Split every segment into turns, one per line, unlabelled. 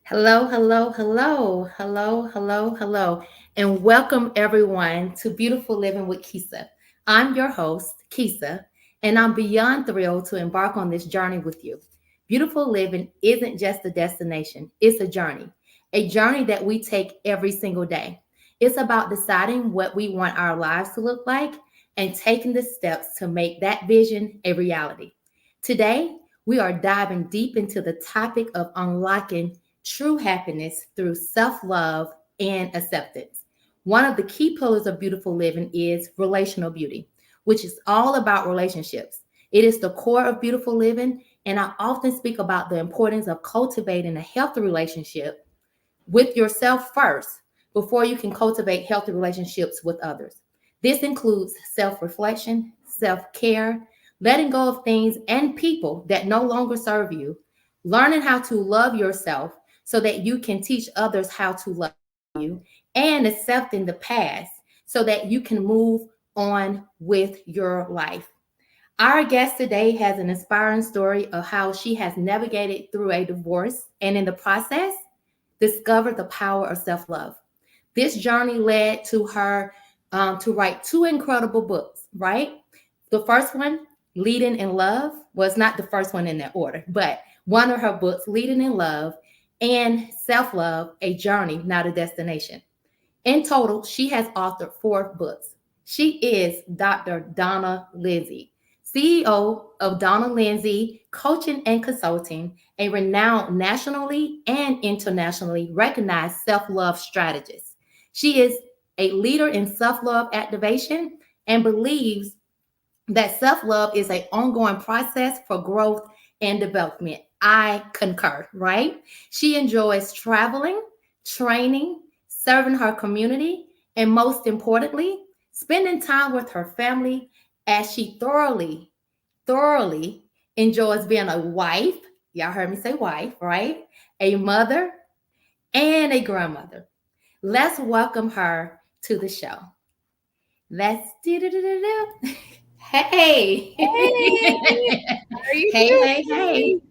Hello, hello, hello, hello, hello, hello, and welcome everyone to Beautiful Living with Keisa. I'm your host, Keisa, and I'm beyond thrilled to embark on this journey with you. Beautiful living isn't just a destination, it's a journey that we take every single day. It's about deciding what we want our lives to look like and taking the steps to make that vision a reality. Today, we are diving deep into the topic of unlocking true happiness through self love and acceptance. One of the key pillars of beautiful living is relational beauty, which is all about relationships. It is the core of beautiful living, and I often speak about the importance of cultivating a healthy relationship with yourself first before you can cultivate healthy relationships with others. This includes self reflection, self care, letting go of things and people that no longer serve you, learning how to love yourself so that you can teach others how to love you, and accepting the past so that you can move on with your life. Our guest today has an inspiring story of how she has navigated through a divorce and in the process discovered the power of self love. This journey led to her to write two incredible books, right? The first one, Leading in Love, was not the first one in that order, but one of her books, Leading in Love and Self Love, A Journey, Not a Destination. In total, she has authored four books. She is Dr. Donna Lindsay, CEO of Donna Lindsay Coaching and Consulting, a renowned nationally and internationally recognized self love strategist. She is a leader in self love activation and believes that self love is an ongoing process for growth and development. I concur, right? She enjoys traveling, training, serving her community, and most importantly, spending time with her family as she thoroughly enjoys being a wife. Y'all heard me say wife, right? A mother and a grandmother. Let's welcome her to the show. Let's do. Hey.
Hey, how are you
Hey.
doing?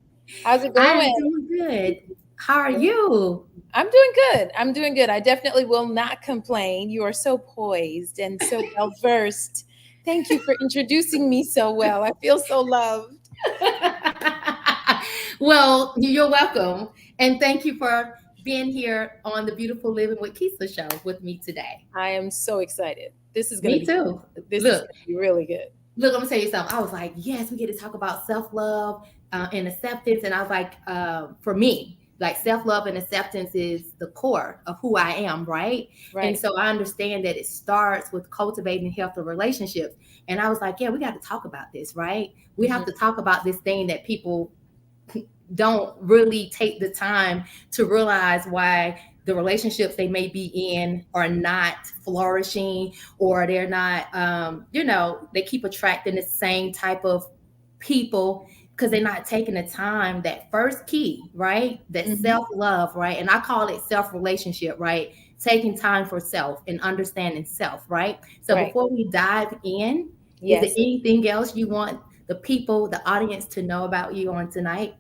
How's it
I'm
going?
doing good. How are you?
I'm doing good. I'm doing good. I definitely will not complain. You are so poised and so well versed. Thank you for introducing me so well. I feel so loved.
Well, you're welcome. And thank you for being here on the Beautiful Living with Keisa show with me today.
I am so excited. This is going to
Me
be
too.
this is
Look,
going to be really good.
I'm gonna tell you something. I was like, yes, we get to talk about self love and acceptance. And I was like, for me, like self love and acceptance is the core of who I am, right? And
Right.
so I understand that it starts with cultivating healthy relationships. And I was like, yeah, we got to talk about this, right? We have
Mhm.
to talk about this thing that people don't really take the time to realize why the relationships they may be in are not flourishing, or they're not they keep attracting the same type of people because they're not taking the time, that first key, right? That
Mhm.
self-love, right? And I call it self-relationship, right? Taking time for self and understanding self, right? So
Right.
before we dive in, is there
Yes.
anything else you want the people, the audience, to know about you on tonight?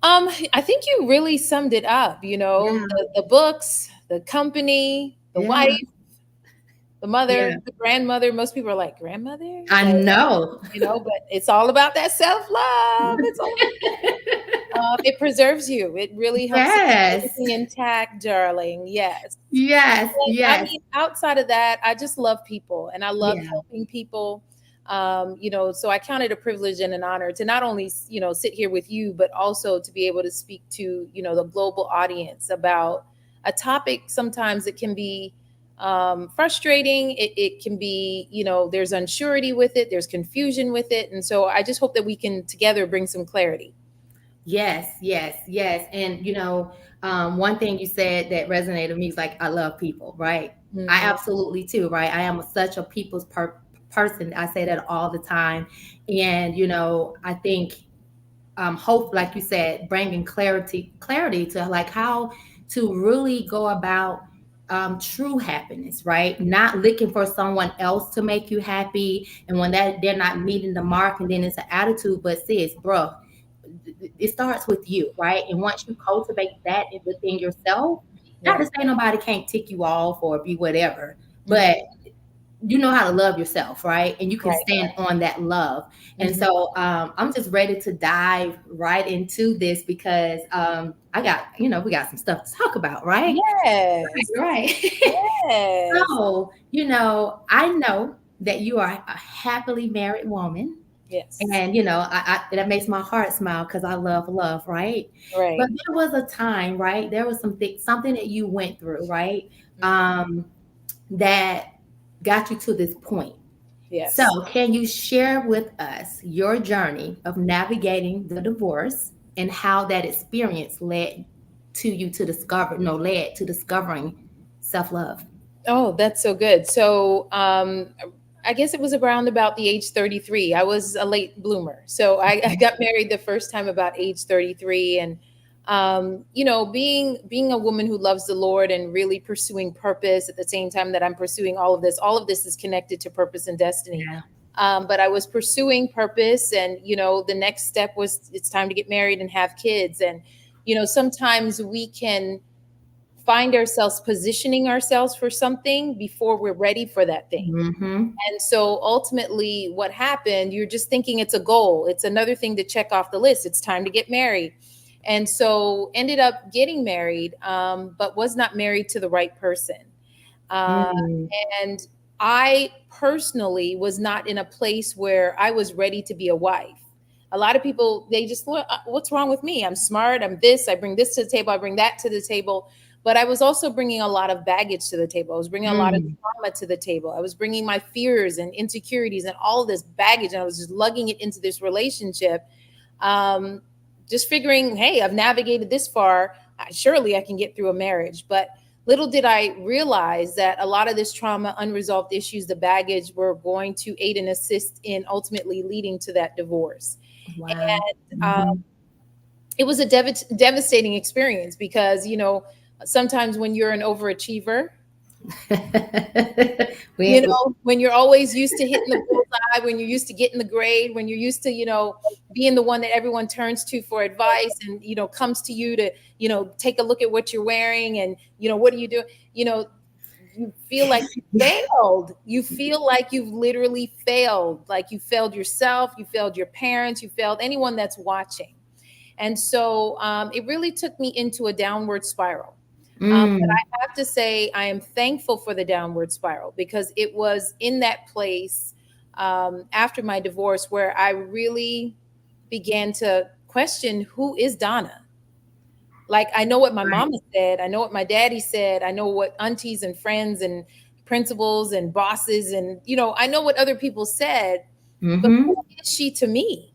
I think you really summed it up,
Yeah,
the books, the company, the wife,
yeah,
the mother,
yeah.
the grandmother. Most people are like, grandmother?
I
Like,
know.
but it's all about that self-love. It's all it preserves you. It really helps to keep
Yes,
everything intact, darling. Yes.
yes,
But, I
yes,
mean, outside of that, I just love people and I love
yeah,
helping people. So I count it a privilege and an honor to not only, sit here with you, but also to be able to speak to, the global audience about a topic sometimes it can be frustrating. It can be, there's unsurety with it, there's confusion with it. And so I just hope that we can together bring some clarity.
yes, yes, yes. And one thing you said that resonated with me is like, I love people, right? I
Hmm.
absolutely too, right? I am such a people's person. I say that all the time. And I think hope, like you said, bringing clarity to like how to really go about true happiness, right? Not looking for someone else to make you happy, and when that they're not meeting the mark, and then it's an attitude. But sis, bro, it starts with you, right? And once you cultivate that within yourself, not
Yeah.
to say nobody can't tick you off or be whatever, but
Hmm.
you know how to love yourself, right? And you can
Right.
stand on that love. And
Hmm.
so I'm just ready to dive right into this because I got, we got some stuff to talk about, right?
Yes.
Right.
Yes.
So, I know that you are a happily married woman.
Yes.
And that makes my heart smile because I love love, right? But
Right.
there was a time, right? There was something that you went through, right?
Hmm.
Um, that got you to this point. So,
Yes.
can you share with us your journey of navigating the divorce and how that experience led to discovering self-love?
Oh, that's so good. So, I guess it was around about the age 33. I was a late bloomer. So I got married the first time about age 33. And, being a woman who loves the Lord and really pursuing purpose at the same time that I'm pursuing all of this is connected to purpose and destiny.
Yeah.
But I was pursuing purpose, and, the next step was it's time to get married and have kids. And, sometimes we can find ourselves positioning ourselves for something before we're ready for that thing.
Mm-hmm.
And so ultimately, what happened, you're just thinking it's a goal, it's another thing to check off the list, it's time to get married. And so ended up getting married, but was not married to the right person. Uh,
Mm.
and I personally was not in a place where I was ready to be a wife. A lot of people, they just, what's wrong with me? I'm smart. I'm this. I bring this to the table. I bring that to the table. But I was also bringing a lot of baggage to the table. I was bringing a lot of
Mm.
trauma to the table. I was bringing my fears and insecurities and all this baggage, and I was just lugging it into this relationship. Um, just figuring, hey, I've navigated this far. Surely I can get through a marriage. But little did I realize that a lot of this trauma, unresolved issues, the baggage were going to aid and assist in ultimately leading to that divorce.
Wow.
And
Mhm.
it was a devastating experience because, sometimes when you're an overachiever,
We
when you're always used to hitting the bullseye, when you're used to getting the grade, when you're used to, being the one that everyone turns to for advice and, comes to you to, take a look at what you're wearing and, what do you do? You know, you feel like you failed. You feel like you've literally failed. Like you failed yourself, you failed your parents, you failed anyone that's watching. And so it really took me into a downward spiral. But
Mm.
I have to say, I am thankful for the downward spiral because it was in that place after my divorce where I really began to question, who is Donna? Like, I know what my
Right.
mama said, I know what my daddy said, I know what aunties and friends and principals and bosses and, I know what other people said, but who
Mhm.
is she to me?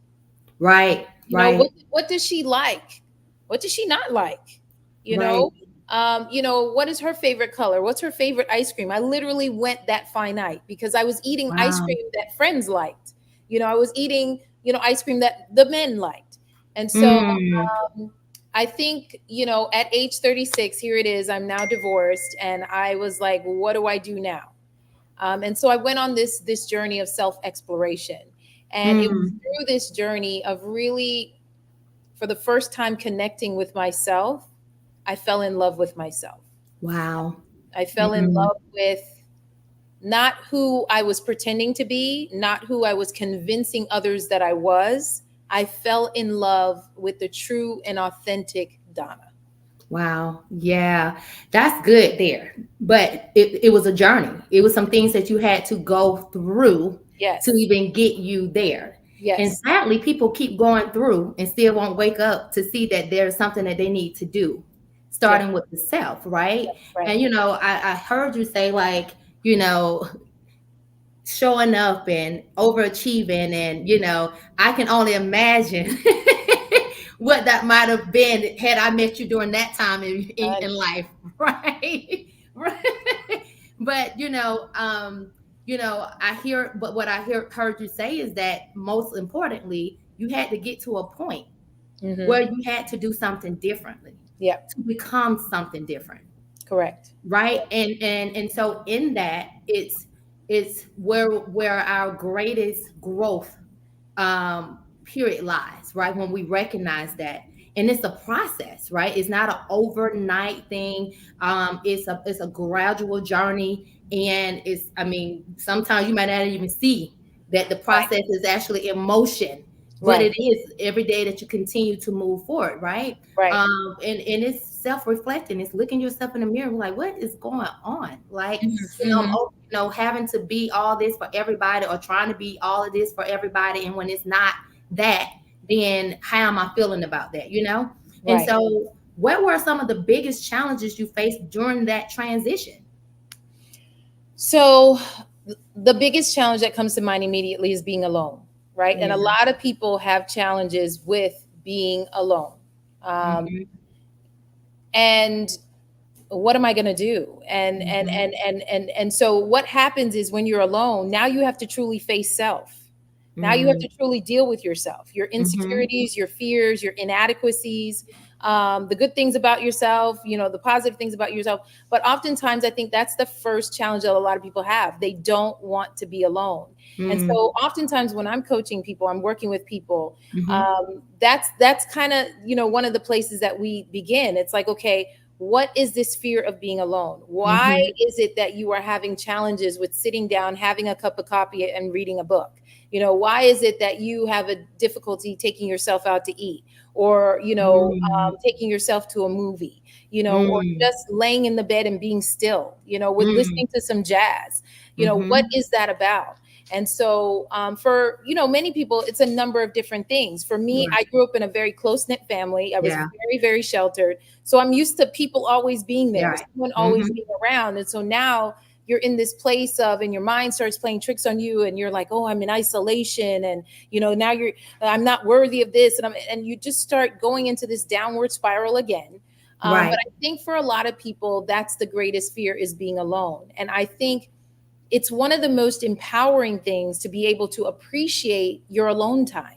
Right.
What
Right.
does she like? What does she not like? You
Right.
know, what is her favorite color? What's her favorite ice cream? I literally went that finite because I was eating ice
Wow.
cream that friends liked. I was eating, ice cream that the men liked. And so
Mm.
I think, at age 36, here it is, I'm now divorced, and I was like, what do I do now? And so I went on this journey of self exploration, and it was
Mm.
through this journey of really, for the first time, connecting with myself. I fell in love with myself.
Wow.
I fell in
Mm.
love with not who I was pretending to be, not who I was convincing others that I was. I fell in love with the true and authentic Donna.
Wow. Yeah. That's good there. But it was a journey. It was some things that you had to go through to
Yes.
even get you there. And
Yes.
sadly, people keep going through and still won't wake up to see that there's something that they need to do,
Yeah.
starting with the self, right?
Right.
And I heard you say like, you know, showing up and overachieving, and I can only imagine what that might have been had I met you during that time in life. Right. Right. But I hear, but what heard you say is that most importantly you had to get to a point
Mm-hmm.
where you had to do something differently
Yeah.
to become something different,
Correct.
right? And so in that, it's where our greatest growth, um period lies, right? When we recognize that. And it's a process, right? It's not an overnight thing. It's a gradual journey. And it's, I mean, sometimes you might not even see that the
Right.
process is actually in motion, but
Right.
it is every day that you continue to move forward, right?
Right.
And it's self-reflecting. It's looking yourself in the mirror, like, what is going on? Like, I'm,
Hmm.
having to be all this for everybody or trying to be all of this for everybody. And when it's not that, then how am I feeling about that, And
Right.
so, what were some of the biggest challenges you faced during that transition?
So the biggest challenge that comes to mind immediately is being alone, right? And a
Yeah.
lot of people have challenges with being alone. Um,
Hmm.
and what am I going to do?
Hmm.
And so what happens is when you're alone, now you have to truly face self. Now you have
Hmm.
to truly deal with yourself, your
Hmm.
insecurities, your fears, your inadequacies, the good things about yourself, the positive things about yourself. But oftentimes, I think that's the first challenge that a lot of people have. They don't want to be alone. And
Hmm.
so, oftentimes, when I'm coaching people, I'm working with people.
Hmm.
That's kind of one of the places that we begin. It's like, okay, what is this fear of being alone? Why
Hmm.
is it that you are having challenges with sitting down, having a cup of coffee, and reading a book? Why is it that you have a difficulty taking yourself out to eat, or
Hmm.
taking yourself to a movie, or
Hmm.
just laying in the bed and being still, with
Hmm.
listening to some jazz? What
Hmm.
is that about? And so, for many people, it's a number of different things. For me,
Right.
I grew up in a very close knit family. I was
Yeah.
very, very sheltered, so I'm used to people always being there,
Yeah.
someone always
Hmm.
being around. And so now you're in this place of, and your mind starts playing tricks on you, and you're like, oh, I'm in isolation, and now I'm not worthy of this, and you just start going into this downward spiral again. But
Right.
I think for a lot of people, that's the greatest fear, is being alone. And I think it's one of the most empowering things to be able to appreciate your alone time,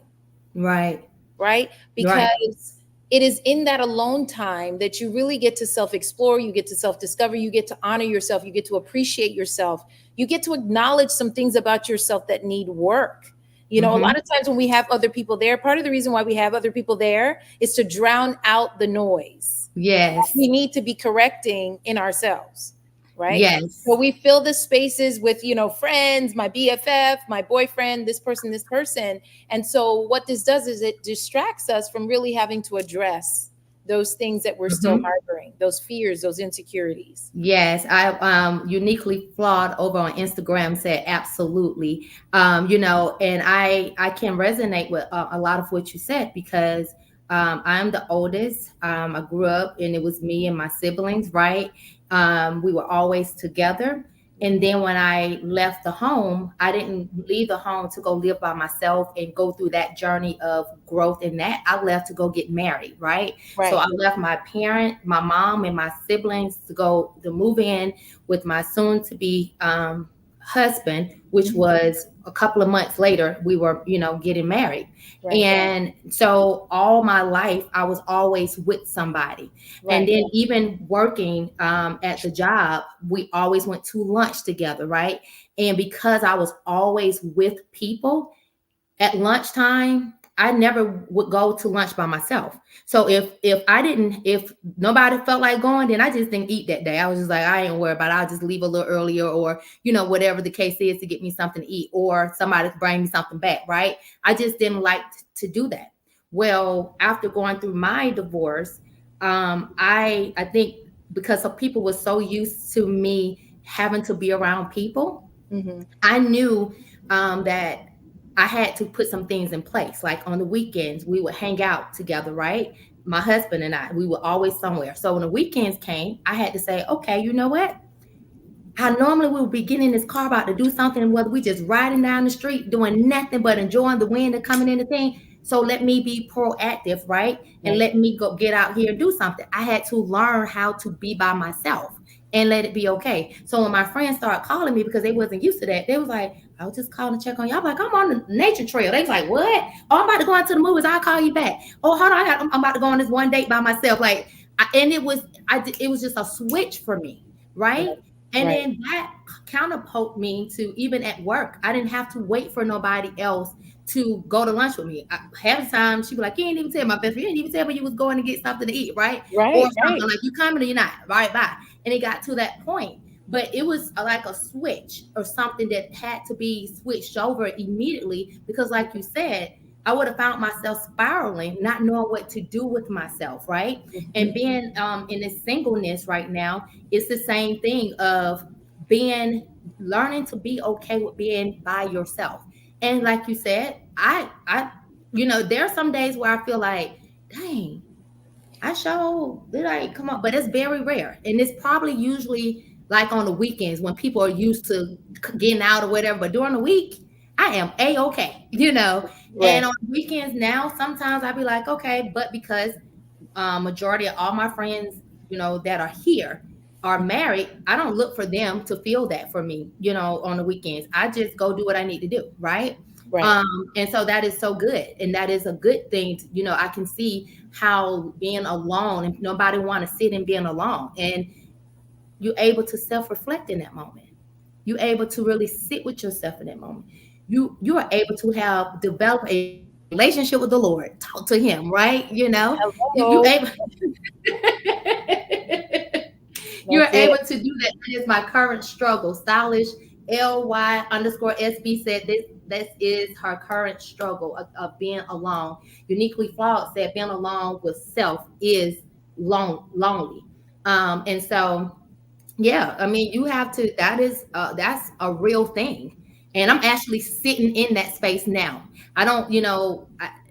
Right.
right?
Right.
Because it is in that alone time that you really get to self explore, you get to self discover, you get to honor yourself, you get to appreciate yourself, you get to acknowledge some things about yourself that need work. A
Hmm.
lot of times when we have other people there, part of the reason why we have other people there is to drown out the noise we
Yes.
need to be correcting in ourselves, right? So
Yes.
we fill the spaces with, friends, my BFF, my boyfriend, this person. And so what this does is it distracts us from really having to address those things that we're still
Hmm.
harboring, those fears, those insecurities.
Yes, I uniquely flawed over on Instagram said absolutely. And I can resonate with a lot of what you said because I'm the oldest. I grew up and it was me and my siblings, right? We were always together. And then when I left the home, I didn't leave the home to go live by myself and go through that journey of growth in that. I left to go get married, right? So
Right.
I left my parent, my mom, and my siblings to go to move in with my soon to be husband, which
Mhm.
was a couple of months later, we were, getting married.
Right.
And so all my life, I was always with somebody. And
Right.
then even working at the job, we always went to lunch together, right? And because I was always with people, at lunchtime I never would go to lunch by myself. So if nobody felt like going, then I just didn't eat that day. I was just like, I ain't worried about it. I'll just leave a little earlier, or whatever the case is, to get me something to eat, or somebody to bring me something back, right? I just didn't like to do that. Well, after going through my divorce, I think because some people were so used to me having to be around people,
Hmm.
I knew that I had to put some things in place. Like on the weekends, we would hang out together, right? My husband and I, we were always somewhere. So when the weekends came, I had to say, okay, you know what? I normally we would be getting in this car about to do something, and whether we just riding down the street doing nothing but enjoying the wind and coming in the thing. So let me be proactive, right? And
Right.
let me go get out here and do something. I had to learn how to be by myself and let it be okay. So when my friends started calling me because they wasn't used to that, they was like, I was just calling to check on you. I'm like, I'm on the nature trail. They was like, what? Oh, I'm about to go out to the movies. I'll call you back. Oh, hold on. I'm about to go on this one date by myself. And it was just a switch for me, right?
Right.
And
Right.
then that counterpult me to even at work. I didn't have to wait for nobody else to go to lunch with me. Half the time she'd be like, "You ain't even tell my best friend, you didn't even tell me you was going to get something to eat, right?" Or
Right,
something
right.
like, "You coming or you not?" Right, bye. And it got to that point. But it was like a switch or something that had to be switched over immediately because, like you said, I would have found myself spiraling, not knowing what to do with myself, right? And
Mhm.
being in this singleness right now, it's the same thing of being learning to be okay with being by yourself. And like you said, there are some days where I feel like, dang, I show like come on, but it's very rare, and it's probably usually like on the weekends when people are used to getting out or whatever. But during the week, I am a okay, And
Right,
on weekends now, sometimes I be like, okay, but because majority of all my friends, that are here are married, I don't look for them to feel that for me, on the weekends. I just go do what I need to do, right?
right.
Um, and so that is so good. And that is a good thing. I can see how being alone and nobody want to sit and being alone. And you're able to self-reflect in that moment. You're able to really sit with yourself in that moment. You are able to have develop a relationship with the Lord, talk to him, right? You able
Hello.
you're
That's
able
it.
to do that. That is my current struggle. Stylish LY_SB said this is her current struggle of being alone. Uniquely flawed said being alone with self is lonely. And so yeah, I mean, you have to. That's a real thing, and I'm actually sitting in that space now. I don't,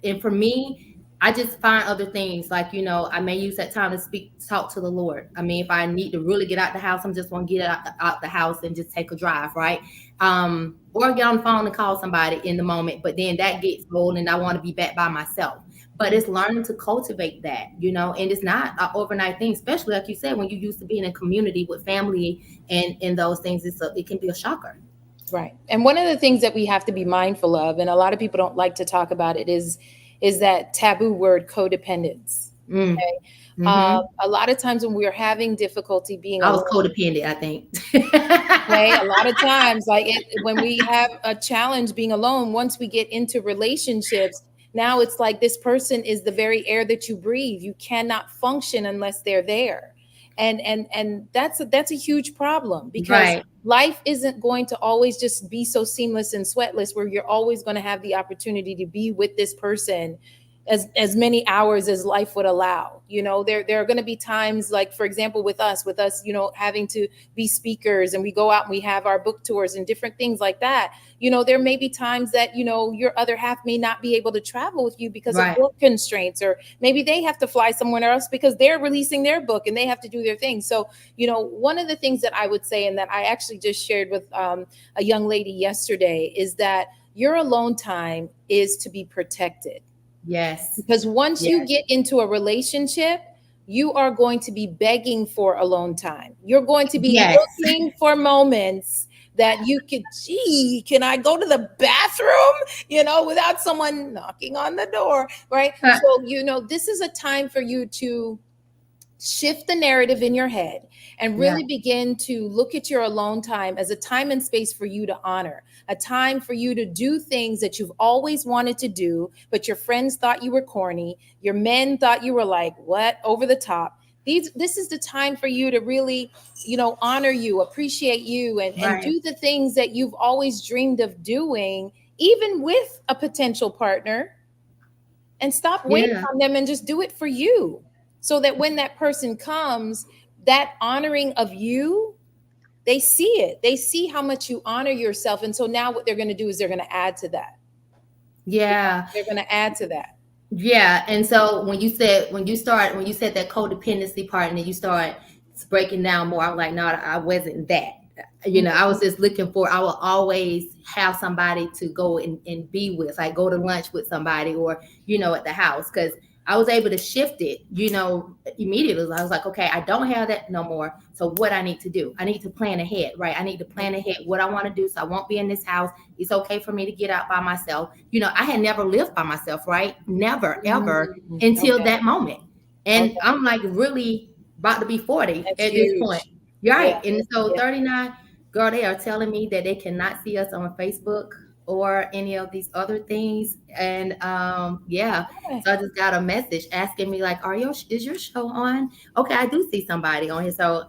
and for me, I just find other things like I may use that time to talk to the Lord. I mean, if I need to really get out the house, I'm just gonna get out the house and just take a drive, right? Or get on the phone and call somebody in the moment. But then that gets old, and I want to be back by myself. But it's learning to cultivate that, and it's not an overnight thing, especially like you said, when you used to be in a community with family and those things, it can be a shocker.
Right. And one of the things that we have to be mindful of, and a lot of people don't like to talk about it, is that taboo word codependence.
Mm.
Okay.
Hmm.
A lot of times when we're having difficulty being
I was
alone,
codependent, I think.
okay, a lot of times, when we have a challenge being alone, once we get into relationships, now it's like this person is the very air that you breathe. You cannot function unless they're there. And that's a huge problem because
Right,
life isn't going to always just be so seamless and sweatless where you're always going to have the opportunity to be with this person as many hours as life would allow. There are going to be times, like for example with us having to be speakers, and we go out and we have our book tours and different things like that. There may be times that your other half may not be able to travel with you because of
right.
work constraints, or maybe they have to fly somewhere else because they're releasing their book and they have to do their thing. So one of the things that I would say, and that I actually just shared with a young lady yesterday, is that your alone time is to be protected,
Yes,
because once you
yes,
get into a relationship, you are going to be begging for alone time. You're going to be
yes.
looking for moments that you could, gee, can I go to the bathroom, without someone knocking on the door, right? So, this is a time for you to shift the narrative in your head and
Yeah,
really begin to look at your alone time as a time and space for you to honor, a time for you to do things that you've always wanted to do, but your friends thought you were corny, your men thought you were like, what, over the top. This is the time for you to really, honor you, appreciate you, and
right.
do the things that you've always dreamed of doing, even with a potential partner, and stop waiting
Yeah,
on them and just do it for you, so that when that person comes, that honoring of you, they see it, they see how much you honor yourself, and so now what they're going to do is they're going to add to that.
yeah.
They're going to add to that.
Yeah, and so when you said that codependency part, and then you start breaking down more, I was like, no, I wasn't that. I was just looking for. I will always have somebody to go and be with, like go to lunch with somebody, or at the house, because I was able to shift it, immediately. I was like, okay, I don't have that no more. So what I need to do? I need to plan ahead, right? I need to plan ahead what I want to do, so I won't be in this house. It's okay for me to get out by myself. I had never lived by myself, right? Never, ever until
Okay.
that moment. And
Okay.
I'm like really about to be 40
That's
at this point.
huge.
You're
Yeah.
right. And so
Yeah.
39, girl, they are telling me that they cannot see us on Facebook or any of these other things. And yeah, so I just got a message asking me like, is your show on? Okay, I do see somebody on here. So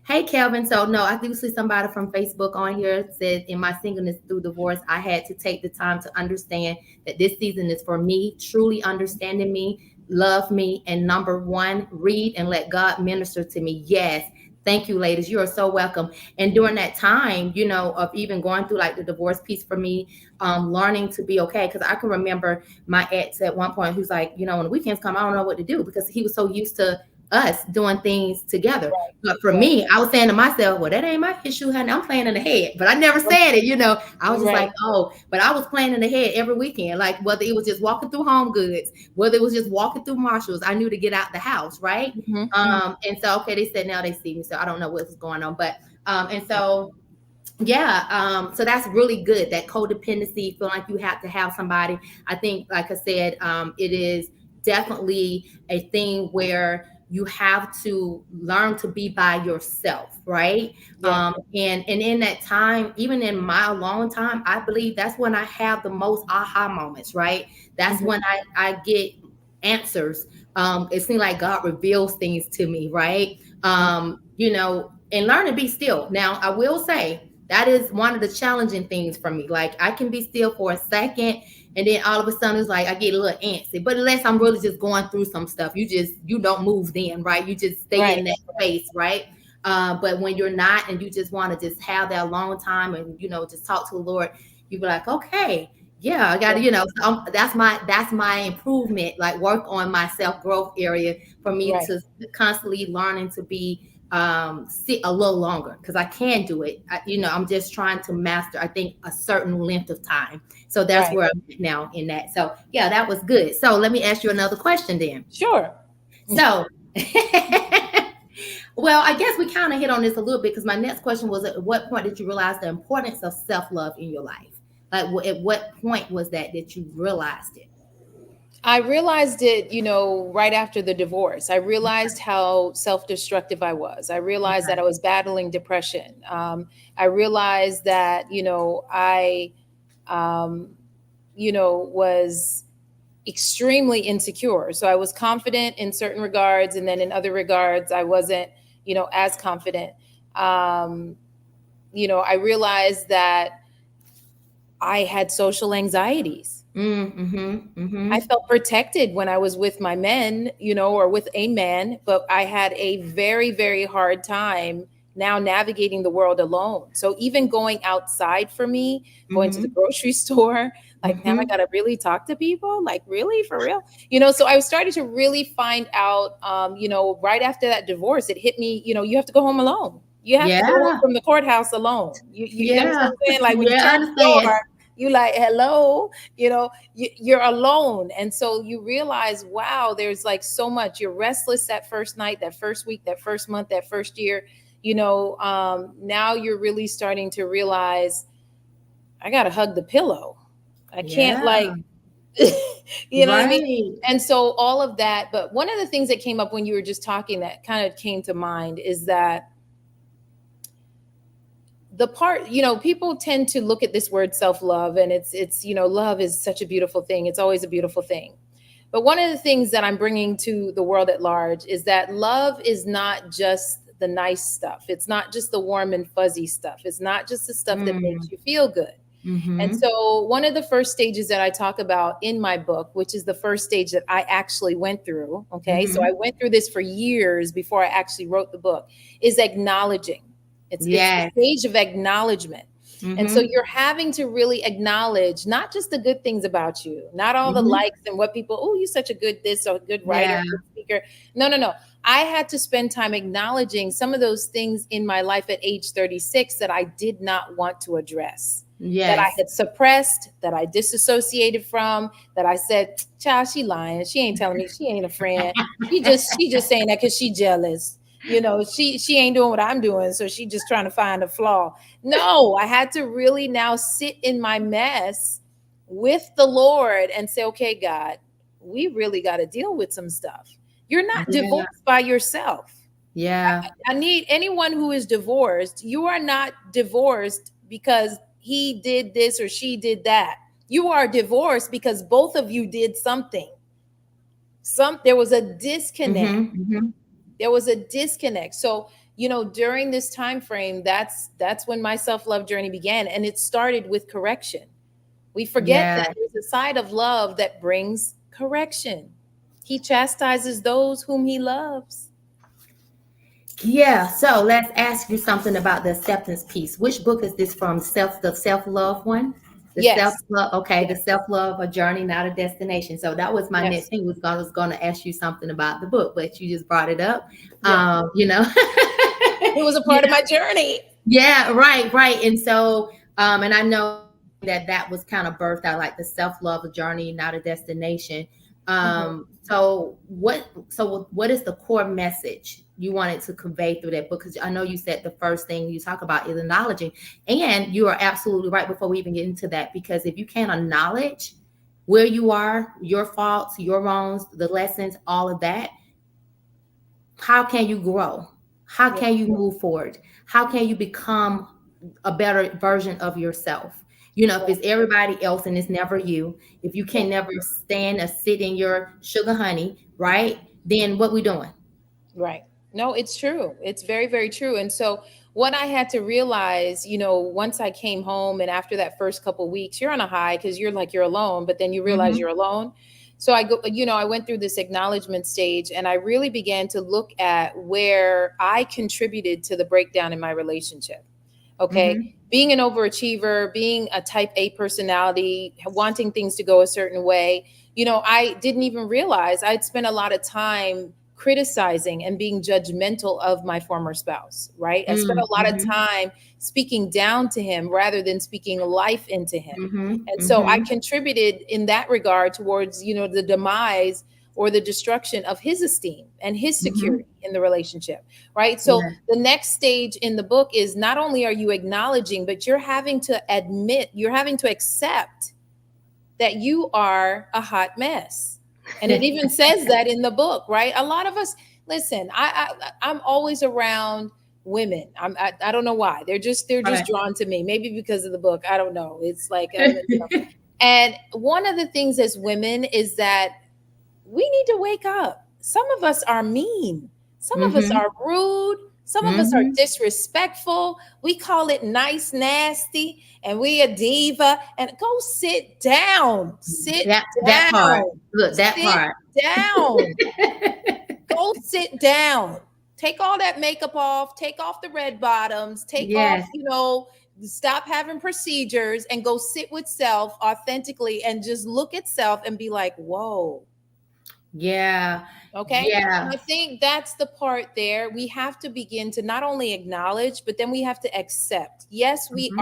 hey Kelvin. So no, I do see somebody from Facebook on here. Said in my singleness through divorce, I had to take the time to understand that this season is for me, truly understanding me, love me, and number one, read and let God minister to me. Yes. Thank you, ladies. You are so welcome. And during that time, of even going through like the divorce piece for me, learning to be okay. Because I can remember my ex at one point who's like, when the weekends come, I don't know what to do because he was so used to us doing things together. But for
Right,
me, I was saying to myself, well, that ain't my issue, honey. I'm playing in the head. But I never
right,
said it. I was just like,
right.
oh, but I was playing in the head every weekend. Like whether it was just walking through Home Goods, whether it was just walking through Marshalls, I knew to get out the house, right?
Hmm.
And so, okay, they said now they see me. So I don't know what's going on. But, and so, yeah, so that's really good. That codependency, feel like you have to have somebody. I think, like I said, it is definitely a thing where you have to learn to be by yourself, right?
Yeah.
And in that time, even in my alone time, I believe that's when I have the most aha moments, right? That's
Hmm.
when I get answers. It seems like God reveals things to me, right? And learn to be still. Now, I will say that is one of the challenging things for me. Like I can be still for a second, and then all of a sudden it's like I get a little antsy. But unless I'm really just going through some stuff, you don't move then, right? You just stay
Right,
in that space, right? But when you're not, and you just want to just have that long time, and just talk to the Lord, you be like, okay, yeah, I got to, that's my improvement, like work on my self growth area for me
right,
to constantly learning to be sit a little longer because I can do it. I'm just trying to master, I think, a certain length of time. So that's
right.
where I'm at now in that. So yeah, that was good. So let me ask you another question then.
Sure.
So well, I guess we kind of hit on this a little bit because my next question was, at what point did you realize the importance of self-love in your life? Like at what point was that you realized it?
I realized it, right after the divorce. I realized how self destructive I was. I realized that I was battling depression. I realized that, um, was extremely insecure. So I was confident in certain regards, and then in other regards, I wasn't, as confident. Um, I realized that I had social anxieties.
Mm-hmm. Mm-hmm.
I felt protected when I was with my men, or with a man, but I had a very, very hard time now navigating the world alone. So even going outside for me, going to the
Mm-hmm.
grocery store, like now I
Mm-hmm.
got to really talk to people, like really for real, so I started to really find out, right after that divorce, it hit me, you have to go home alone. You have to go home
Yeah.
from the courthouse alone. You
Yeah.
understand what I'm saying? Like when you
Yeah, I
turn the
understand.
door, you like, hello, you're alone. And so you realize, wow, there's like so much. You're restless that first night, that first week, that first month, that first year. Now you're really starting to realize, I got to hug the pillow. I can't
Yeah.
like, you know what I mean?
Right.
And so all of that. But one of the things that came up when you were just talking that kind of came to mind is that the part, people tend to look at this word self-love, and it's love is such a beautiful thing. It's always a beautiful thing. But one of the things that I'm bringing to the world at large is that love is not just the nice stuff. It's not just the warm and fuzzy stuff. It's not just the stuff that makes
Mm.
you feel good. And
Mhm.
so one of the first stages that I talk about in my book, which is the first stage that I actually went through, okay? So I
Mhm.
went through this for years before I actually wrote the book, is acknowledging. It's the
Yes.
stage of acknowledgement. And so
Mhm.
you're having to really acknowledge not just the good things about you, not all the
Mhm.
likes and what people, oh, you're such a good this or a good writer,
Yeah.
good speaker. No, no, no. I had to spend time acknowledging some of those things in my life at age 36 that I did not want to address, that I
Yes.
had suppressed, that I disassociated from, that I said, child, she lying. She ain't telling me, she ain't a friend. She just saying that because she jealous. She ain't doing what I'm doing, so she just trying to find a flaw. No, I had to really now sit in my mess with the Lord and say, okay, God, we really got to deal with some stuff. You're not
Yeah.
divorced by yourself.
Yeah.
I need anyone who is divorced. You are not divorced because he did this or she did that. You are divorced because both of you did something. There was a disconnect.
Mm-hmm. Mm-hmm.
There was a disconnect. So, during this time frame, that's when my self-love journey began, and it started with correction. We forget that
Yeah.
there's a side of love that brings correction. He chastises those whom he loves.
Yeah. So let's ask you something about the acceptance piece. Which book is this from? The self love one. The self
Yes.
love. Okay. The
Yes.
self love, a journey, not a destination. So that was my next
Yes.
thing. Was going to ask you something about the book, but you just brought it up.
Yeah.
You know.
It was a
You
part of my journey.
Yeah, right, right. And so, and I know that was kind of birthed out like the self love, a journey, not a destination.
Mhm.
So what is the core message you wanted to convey through that book? Because I know you said the first thing you talk about is acknowledging, and you are absolutely right. Before we even get into that, because if you can't acknowledge where you are, your faults, your wrongs, the lessons, all of that, how can you grow? How
Yeah.
can you move forward? How can you become a better version of yourself? If
Yeah.
it's everybody else and it's never you, if you
Yeah.
can never stand or sit in your sugar honey, right? Then what we doing?
Right. No, it's true. It's very, very true. And so what I had to realize, once I came home and after that first couple weeks, you're on a high because you're like you're alone, but then you realize
Mm-hmm.
you're alone. So I went through this acknowledgement stage and I really began to look at where I contributed to the breakdown in my relationship. Okay.
Mm-hmm.
Being an overachiever, being a type A personality, wanting things to go a certain way, I didn't even realize I'd spent a lot of time criticizing and being judgmental of my former spouse, right? I spent a lot of
Mm-hmm.
time speaking down to him rather than speaking life into him.
Mm-hmm.
And so I
Mm-hmm.
contributed in that regard towards, the demise or the destruction of his esteem and his
Mm-hmm.
security in the relationship, right? So
Yeah.
the next stage in the book is not only are you acknowledging, but you're having to accept that you are a hot mess. And it even says that in the book, right? A lot of us, listen, I'm always around women. I don't know why. They're just
Right.
drawn to me. Maybe because of the book. I don't know. It's like and one of the things as women is that we need to wake up. Some of us are mean. Some of us
Mm-hmm.
are rude. Some of us are
Mm-hmm.
disrespectful. We call it nice, nasty, and we a diva. And go sit down. Sit
That part.
down.
Look, that
Sit
part.
down. Go sit down. Take all that makeup off. Take off the red bottoms. Take off,
Yes.
stop having procedures and go sit with self authentically and just look at self and be like, whoa.
Yeah.
Okay. And
Yeah.
I think that's the part there. We have to begin to not only acknowledge, but then we have to accept. Yes,
Mm-hmm.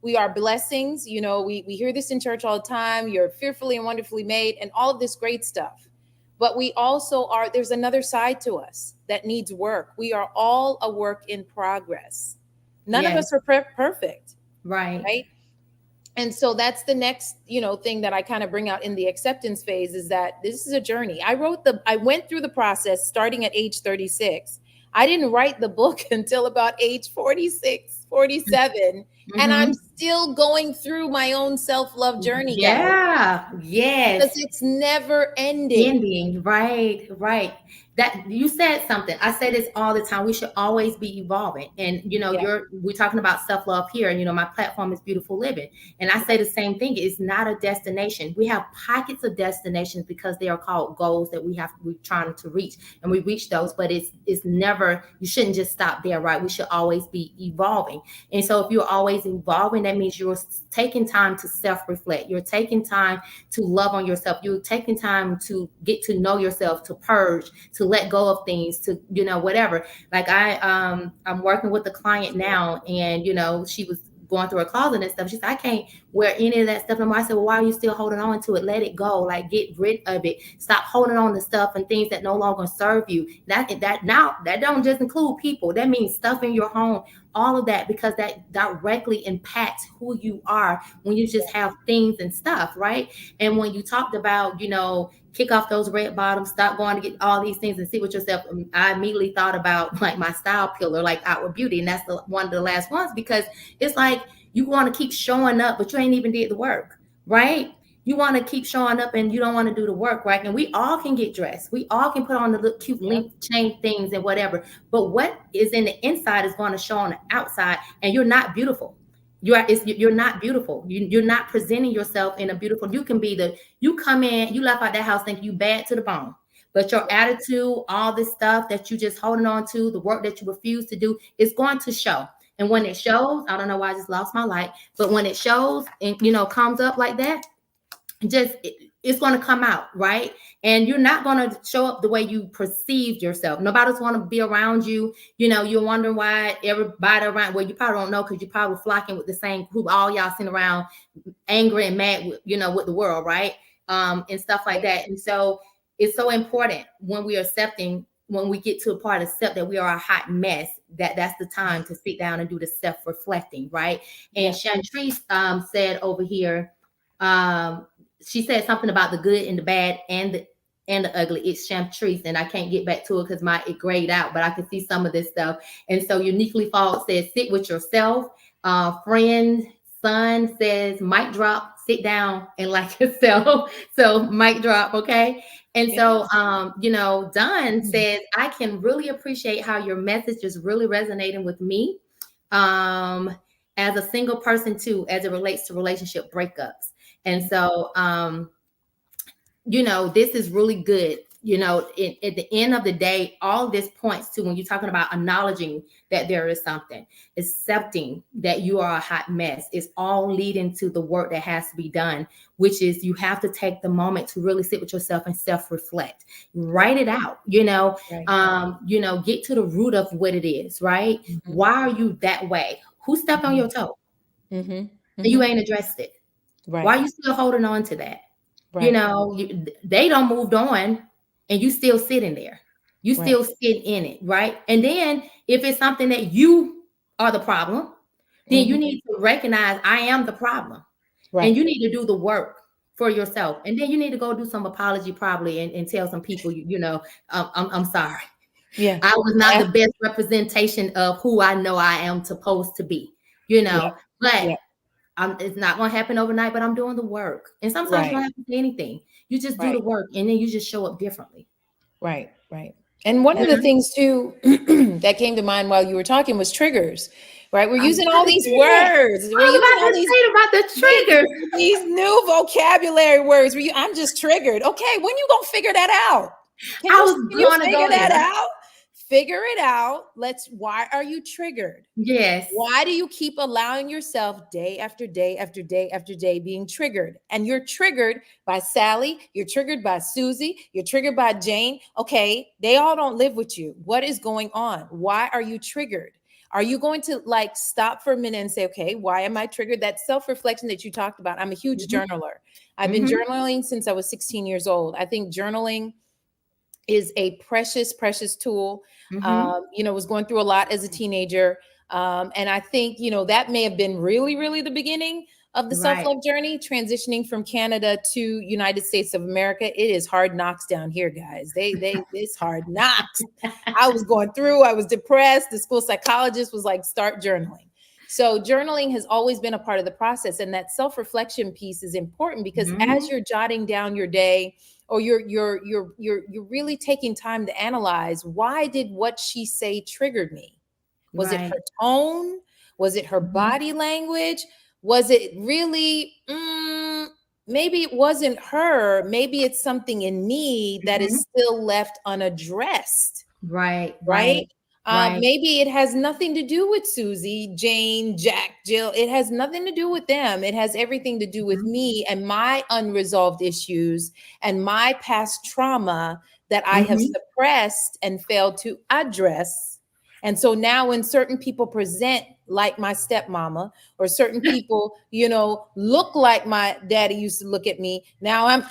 we are blessings. We hear this in church all the time. You're fearfully and wonderfully made, and all of this great stuff. But we also are, there's another side to us that needs work. We are all a work in progress. None of
Yes.
us are perfect,
Right.
right? And so that's the next thing that I kind of bring out in the acceptance phase is that this is a journey. I went through the process starting at age 36. I didn't write the book until about age 46, 47, and I'm
Mm-hmm.
still going through my own self-love journey, guys,
Yeah.
because
Yes.
it's never ending.
Ending. Right. Right. That you said something. I say this all the time. We should always be evolving. And
Yeah.
we're talking about self-love here. And my platform is beautiful living. And I say the same thing. It's not a destination. We have pockets of destinations because they are called goals that we're trying to reach. And we reach those, but it's never, you shouldn't just stop there, right? We should always be evolving. And so if you're always evolving, that means you're taking time to self-reflect. You're taking time to love on yourself. You're taking time to get to know yourself, to purge, to let go of things, to whatever. Like I'm working with a client now, and she was going through her closet and stuff. She said, I can't wear any of that stuff anymore. I said, well, why are you still holding on to it? Let it go. Like, get rid of it. Stop holding on to stuff and things that no longer serve you. That don't just include people. That means stuff in your home, all of that, because that directly impacts who you are when you just have things and stuff, right? And when you talked about, kick off those red bottoms, stop going to get all these things and sit with yourself, I immediately thought about like my style pillar, like outward beauty. And that's one of the last ones, because it's like you want to keep showing up, but you ain't even did the work, right? You want to keep showing up and you don't want to do the work, right? And we all can get dressed. We all can put on the little cute
Yep.
link chain things and whatever. But what is in the inside is going to show on the outside, and you're not beautiful. You're not beautiful. You're not presenting yourself in a beautiful. You can be you come in, you left out that house thinking you bad to the bone. But your attitude, all this stuff that you just holding on to, the work that you refuse to do, is going to show. And when it shows, I don't know why I just lost my light, but when it shows and comes up like that, it's going to come out, right? And you're not going to show up the way you perceived yourself. Nobody's going to be around you. You're wondering why everybody around, well, you probably don't know, because you're probably flocking with the same group, all y'all sitting around angry and mad with, with the world, right? And stuff like that. And so it's so important when we are accepting, when we get to a part of accept that we are a hot mess, that's the time to sit down and do the self-reflecting, right? And Chantrice said over here, she said something about the good and the bad and the ugly. It's Chantrice, and I can't get back to it because it grayed out, but I can see some of this stuff. And so Uniquely False says, sit with yourself. Friend Son says, mic drop, sit down and like yourself. So mic drop, okay? And so, Don says, I can really appreciate how your message is really resonating with me as a single person too, as it relates to relationship breakups. And so, this is really good. At the end of the day, all this points to, when you're talking about acknowledging that there is something, accepting that you are a hot mess, it's all leading to the work that has to be done, which is you have to take the moment to really sit with yourself and self-reflect, write it out,
Right.
Get to the root of what it is, right?
Mm-hmm.
Why are you that way? Who stepped on your toe
Mm-hmm.
and you
Mm-hmm.
ain't addressed it?
Right.
Why are you still holding on to that?
Right.
They don't moved on and you still sitting there. You
Right.
still sitting in it, right? And then if it's something that you are the problem, then
Mm-hmm.
you need to recognize I am the problem. And
Right.
you need to do the work for yourself. And then you need to go do some apology probably and tell some people, I'm sorry.
Yeah.
I was not
Yeah.
the best representation of who I know I am supposed to be,
Yeah.
but
Yeah.
it's not going to happen overnight, but I'm doing the work. And sometimes you
Right.
don't have to say anything. You just do the
Right.
work, and then you just show up differently.
Right. Right. And one of the
Mhm.
things too that came to mind while you were talking was triggers. Right. We're
I was
using
about
all
to
these
say that.
words. We're
I was
using
about
all
to say about the
these,
trigger.
these new vocabulary words. I'm just triggered. Okay, when you gonna figure that out? Can
I
you
was
can you
going to
figure
go
that
there.
out? Figure it out. Why are you triggered?
Yes.
Why do you keep allowing yourself day after day after day after day being triggered? And you're triggered by Sally, you're triggered by Susie, you're triggered by Jane. Okay, they all don't live with you. What is going on? Why are you triggered? Are you going to stop for a minute and say, okay, why am I triggered? That self-reflection that you talked about. I'm a huge
Mm-hmm.
journaler. I've been
Mm-hmm.
journaling since I was 16 years old. I think journaling is a precious, precious tool.
Mm-hmm.
Was going through a lot as a teenager. And I think, that may have been really, really the beginning of the
Right.
self-love journey, transitioning from Canada to United States of America. It is hard knocks down here, guys. It's hard knocks. I was going through, I was depressed. The school psychologist was like, start journaling. So journaling has always been a part of the process. And that self-reflection piece is important because as
Mm-hmm.
you're jotting down your day, or you're really taking time to analyze, why did what she say triggered me? Was it
Right.
her tone? Was it her
Mm-hmm.
body language? Was it really maybe it wasn't her, maybe it's something in me that
Mm-hmm.
is still left unaddressed,
Right.
right?
Right. Right.
Maybe it has nothing to do with Susie, Jane, Jack, Jill. It has nothing to do with them. It has everything to do with
Mm-hmm.
me and my unresolved issues and my past trauma that I have
Mm-hmm.
suppressed and failed to address. And so now when certain people present like my stepmama, or certain people, look like my daddy used to look at me, now I'm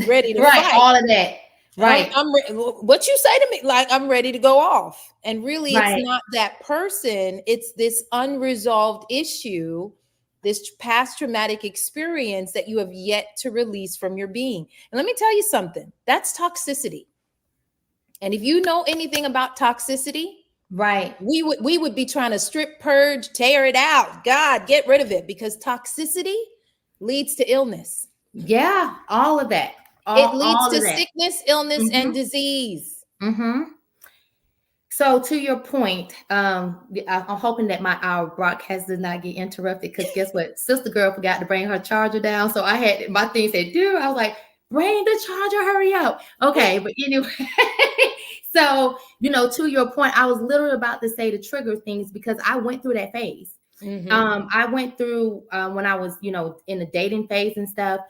ready to
Right.
fight.
All of that. Right.
What you say to me, like I'm ready to go off. And really, it's
Right.
not that person, it's this unresolved issue, this past traumatic experience that you have yet to release from your being. And let me tell you something, that's toxicity. And if you know anything about toxicity,
Right.
we would be trying to strip, purge, tear it out. God, get rid of it, because toxicity leads to illness.
Yeah. All of that.
It
All
leads
all
to
of that.
sickness, illness, and
Mm-hmm.
disease.
Mm-hmm. So to your point, I'm hoping that our broadcast does not get interrupted because guess what? Sister girl forgot to bring her charger down. So I had my thing said, dude, I was like, bring the charger, hurry up. Okay, but anyway, so to your point, I was literally about to say to trigger things because I went through that phase.
Mm-hmm.
I went through when I was, in the dating phase and stuff.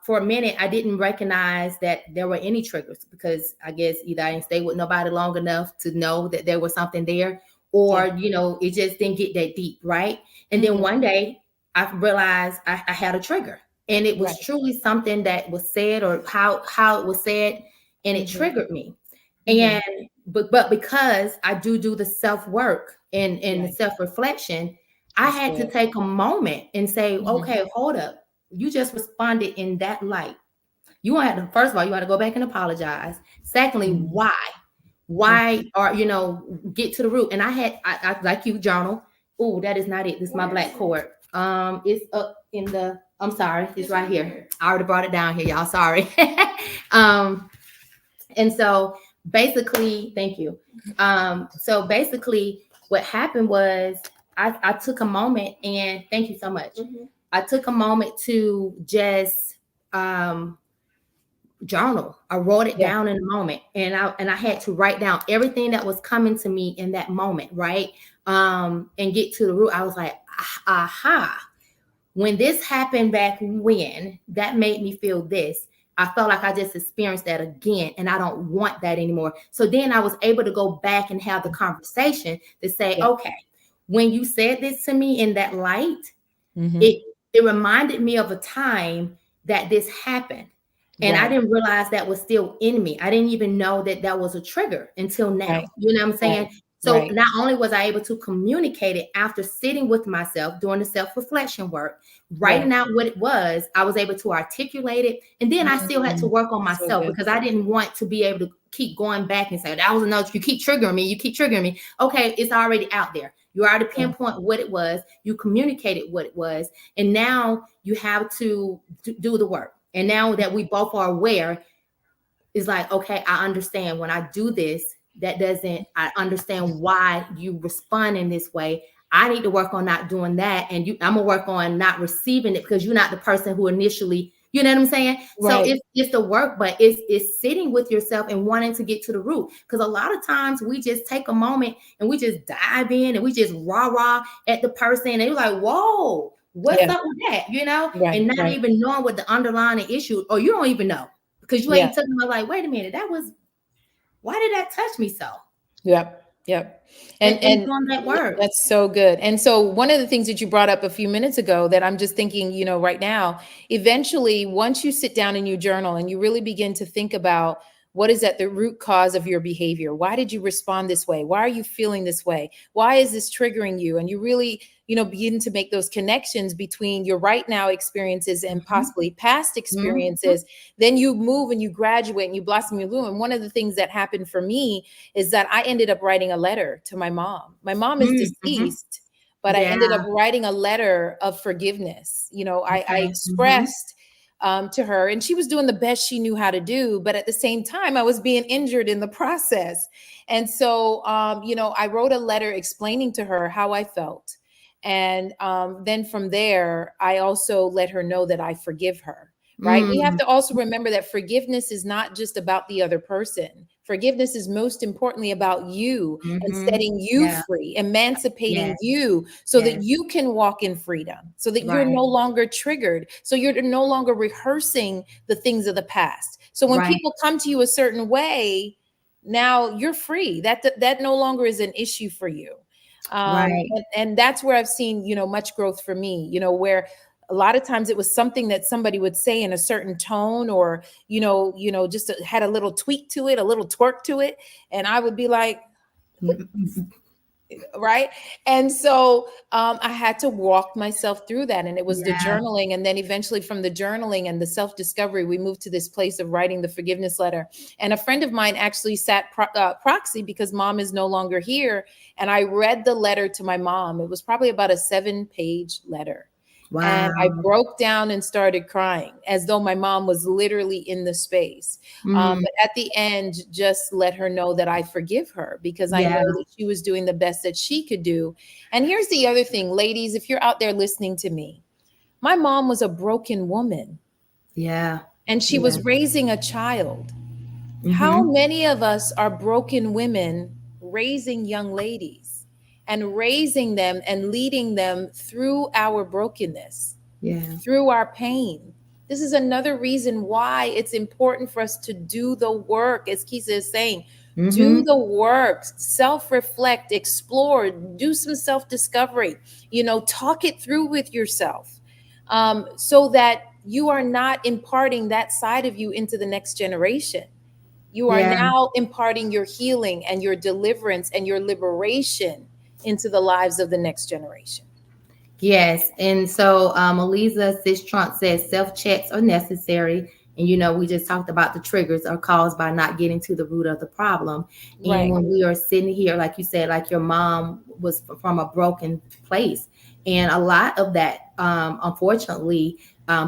For a minute, I didn't recognize that there were any triggers because I guess either I didn't stay with nobody long enough to know that there was something there, or
Yeah.
it just didn't get that deep, right? And then
Mm-hmm.
one day, I realized I had a trigger, and it was
Right.
truly something that was said or how it was said, and it
Mm-hmm.
triggered me.
Mm-hmm.
And but because I do the self work and the
Right.
self reflection, I
That's
had to
good.
take a moment and say,
Mm-hmm.
okay, hold up. You just responded in that light. You want to, first of all, you want to go back and apologize. Secondly,
Mm-hmm.
why? Why are get to the root? And I like you, journal. Oh, that is not it. This is my black cord. It's up in the. I'm sorry, it's right here. I already brought it down here, y'all. Sorry. um, and so basically, thank you. So basically, what happened was I took a moment, and thank you so much. I took a moment to just um, journal. I wrote it
Yeah.
down in a moment, and I had to write down everything that was coming to me in that moment, right? And get to the root. I was like, aha. When this happened back when, that made me feel this. I felt like I just experienced that again, and I don't want that anymore. So then I was able to go back and have the conversation to say,
Yeah.
okay, when you said this to me in that light,
Mm-hmm.
it reminded me of a time that this happened. And I
Right.
didn't realize that was still in me. I didn't even know that that was a trigger until now.
Right.
You know what I'm
Right.
saying? So
Right.
not only was I able to communicate it after sitting with myself, doing the self reflection work,
Right.
writing out what it was, I was able to articulate it. And then I still had to
Mm.
work on
So
myself
good.
because I didn't want to be able to keep going back and say, that was another, you keep triggering me, you keep triggering me. Okay, it's already out there. You already
Yeah.
pinpoint what it was, you communicated what it was, and now you have to do the work. And now that we both are aware, it's like, okay, I understand when I do this, I understand why you respond in this way. I need to work on not doing that. And I'm gonna work on not receiving it because you're not the person who initially, you know what I'm saying? So
Right.
it's the work, but it's sitting with yourself and wanting to get to the root. Because a lot of times we just take a moment and we just dive in and we just rah at the person and they're like, whoa, what's
Yeah.
up with that?
Right.
And not
Right.
even knowing what the underlying issue, or you don't even know because you
Yeah.
ain't took them like, wait a minute, why did that touch me so?
Yep. Yep.
And
And
doing that work.
that's so good. And so one of the things that you brought up a few minutes ago that I'm just thinking, right now, eventually once you sit down and you journal and you really begin to think about what is at the root cause of your behavior? Why did you respond this way? Why are you feeling this way? Why is this triggering you? And you really, begin to make those connections between your right now experiences and
Mhm,
possibly past
mhm,
experiences. Then you move and you graduate and you blossom, you bloom. And one of the things that happened for me is that I ended up writing a letter to my mom. My mom is
mhm.
deceased, but I
Yeah.
ended up writing a letter of forgiveness. I
Okay. Mhm.
expressed to her, and she was doing the best she knew how to do. But at the same time, I was being injured in the process. And so, I wrote a letter explaining to her how I felt. And then from there, I also let her know that I forgive her. Right. We have
Mm.
to also remember that forgiveness is not just about the other person. Forgiveness is most importantly about you and
Mhm.
setting you
Yeah.
free, emancipating
Yes.
you so that
Yes.
you can walk in freedom, so that you're
Right.
no longer triggered, so you're no longer rehearsing the things of the past. So when
Right.
people come to you a certain way, now you're free. That no longer is an issue for you.
Right.
And that's where I've seen, much growth for me, where a lot of times it was something that somebody would say in a certain tone, or just had a little tweak to it, a little twerk to it, and I would be like, right. And so I had to walk myself through that, and it was the
Yeah.
journaling, and then eventually from the journaling and the self-discovery, we moved to this place of writing the forgiveness letter. And a friend of mine actually sat proxy, because mom is no longer here, and I read the letter to my mom. It was probably about a 7-page letter, and I
Wow.
broke down and started crying as though my mom was literally in the space.
Mm,
But at the end, just let her know that I forgive her, because I
yeah.
know that she was doing the best that she could do. And here's the other thing, ladies, if you're out there listening to me, my mom was a broken woman,
Yeah.
and she
Yeah.
was raising a child. How
Mm-hmm.
many of us are broken women raising young ladies and raising them and leading them through our brokenness,
Yeah.
through our pain? This is another reason why it's important for us to do the work, as Keisa is saying. Do
Mm-hmm.
the work, self reflect, explore, do some self discovery, talk it through with yourself, so that you are not imparting that side of you into the next generation. You are
Yeah.
now imparting your healing and your deliverance and your liberation into the lives of the next generation.
Yes, and so Eliza Sistrunk says self checks are necessary. And we just talked about the triggers are caused by not getting to the root of the problem. And
Right.
when we are sitting here, like you said, like your mom was from a broken place, and a lot of that, unfortunately,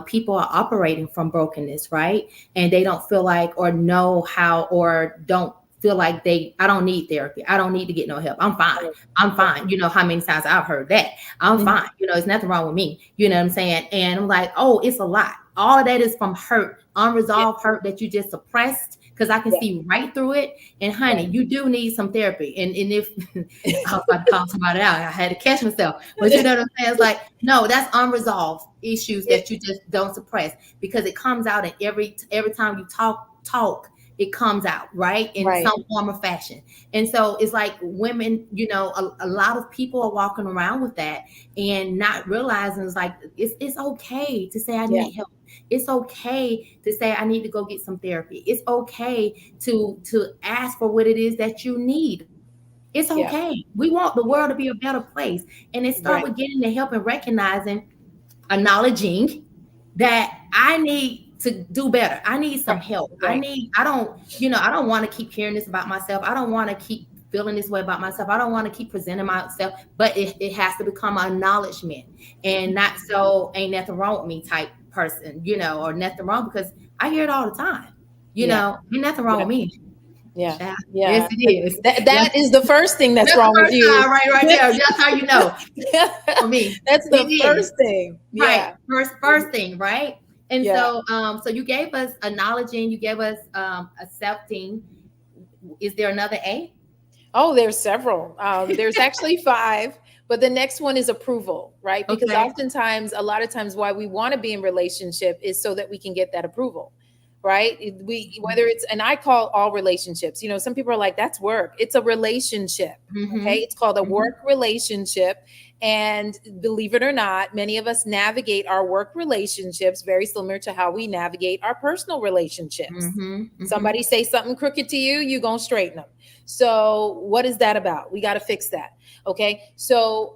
people are operating from brokenness, right? And they don't feel like or know how or don't feel like I don't need therapy. I don't need to get no help. I'm fine.
Right.
I'm
Right.
fine. You know how many times I've heard that. I'm
Mhm.
fine. There's nothing wrong with me. You know what I'm saying? And I'm like, oh, it's a lot. All of that is from hurt,
Yeah.
unresolved hurt that you just suppressed. Because I can
Yeah.
see right through it. And honey,
Right.
you do need some therapy. And if I was about to call somebody out, I had to catch myself. But you know what I'm saying? It's like, no, that's unresolved issues
It,
that you just don't suppress because it comes out in every time you talk, it comes out, right? In
right.
some form or fashion. And so it's like women, a lot of people are walking around with that and not realizing it's like it's okay to say I
Yeah.
need help. It's okay to say I need to go get some therapy. It's okay to ask for what it is that you need. It's
Yeah.
okay. We want the
Yeah.
world to be a better place. And it start
Right.
with getting the help and recognizing, acknowledging that I need to do better. I need some
Right.
help.
Right.
I don't want to keep hearing this about myself. I don't want to keep feeling this way about myself. I don't want to keep presenting myself, but it has to become an acknowledgement and not so ain't nothing wrong with me type person, or nothing wrong because I hear it all the time.
Yeah.
Ain't nothing wrong
Yeah.
with me.
Yeah.
Child. Yes,
Yeah.
it is. Yes,
That is the first thing that's
that's the
wrong with
first
you.
time right there. That's how you know for me.
That's
It
the
is.
first thing.
Right.
Yeah.
First thing, right? And
Yeah.
so you gave us acknowledging, you gave us accepting. Is there another A?
Oh, there's several. There's actually 5, but the next one is approval, right? Because
Okay.
oftentimes, a lot of times, why we want to be in relationship is so that we can get that approval, right? We whether it's, and I call all relationships. Some people are like, "That's work." It's a relationship. Okay,
Mm-hmm.
it's called a
Mm-hmm.
work relationship, and believe it or not, many of us navigate our work relationships very similar to how we navigate our personal relationships.
Mm-hmm. Mm-hmm.
Somebody say something crooked to you, you gonna straighten them. So what is that about? We got to fix that. Okay. So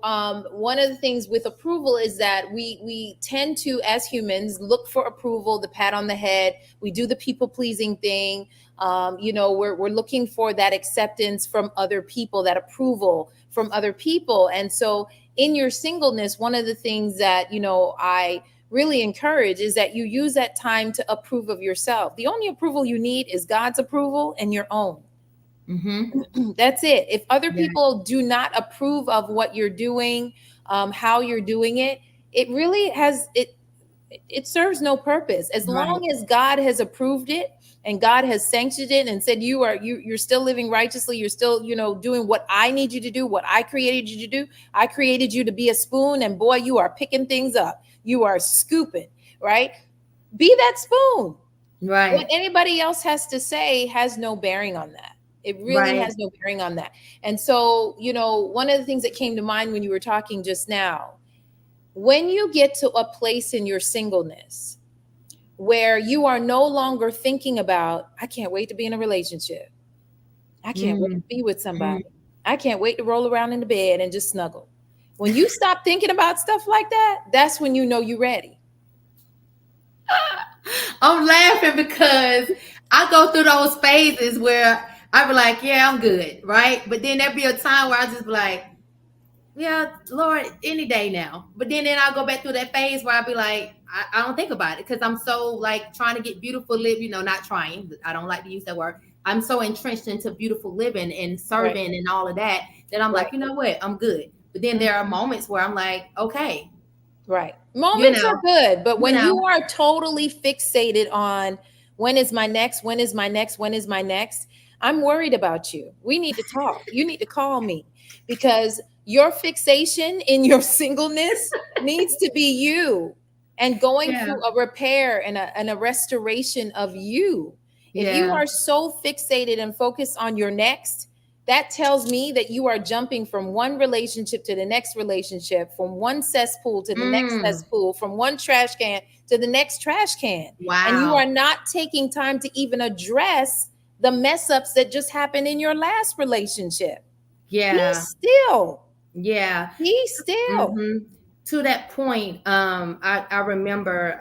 one of the things with approval is that we tend to, as humans, look for approval, the pat on the head. We do the people pleasing thing. We're looking for that acceptance from other people, that approval from other people. And so in your singleness, one of the things that I really encourage is that you use that time to approve of yourself. The only approval you need is God's approval and your own.
Mm-hmm.
That's it. If other
Yeah.
people do not approve of what you're doing, how you're doing it, it really has it serves no purpose. As
Right.
long as God has approved it and God has sanctioned it and said you're still living righteously, you're still doing what I need you to do, what I created you to do. I created you to be a spoon, and boy, you are picking things up, you are scooping, right? Be that spoon. What
Right.
anybody else has to say has no bearing on that. It really
Right.
has no bearing on that. And so, one of the things that came to mind when you were talking just now, When you get to a place in your singleness where you are no longer thinking about, I can't wait to be in a relationship. I can't wait
Mm,
to be with
mm.
somebody. I can't wait to roll around in the bed and just snuggle. When you stop thinking about stuff like that, that's when you know you're ready.
I'm laughing because I go through those phases where I be like, yeah, I'm good, right? But then there be a time where I just be like, yeah, Lord, any day now. But then I'll go back through that phase where I'll be like, I don't think about it because I'm so like trying to get beautiful live, not trying. I don't like to use that word. I'm so entrenched into beautiful living and
Right,
serving and all of that that I'm like,
right.
you know what, I'm good. But then there are moments where I'm like, okay,
Right.
you
Moments
know,
are good, but
you
when
know,
you are totally fixated on when is my next, when is my next, when is my next, I'm worried about you. We need to talk. You need to call me because your fixation in your singleness needs to be you and going
yeah,
through a repair and a restoration of you. If you
yeah,
are so fixated and focused on your next, that tells me that you are jumping from one relationship to the next relationship, from one cesspool to the next
mm,
cesspool, from one trash can to the next trash can. And you
wow,
are not taking time to even address the mess ups that just happened in your last relationship. Be
yeah,
still.
yeah.
Be still.
Hmm. To that point, I remember,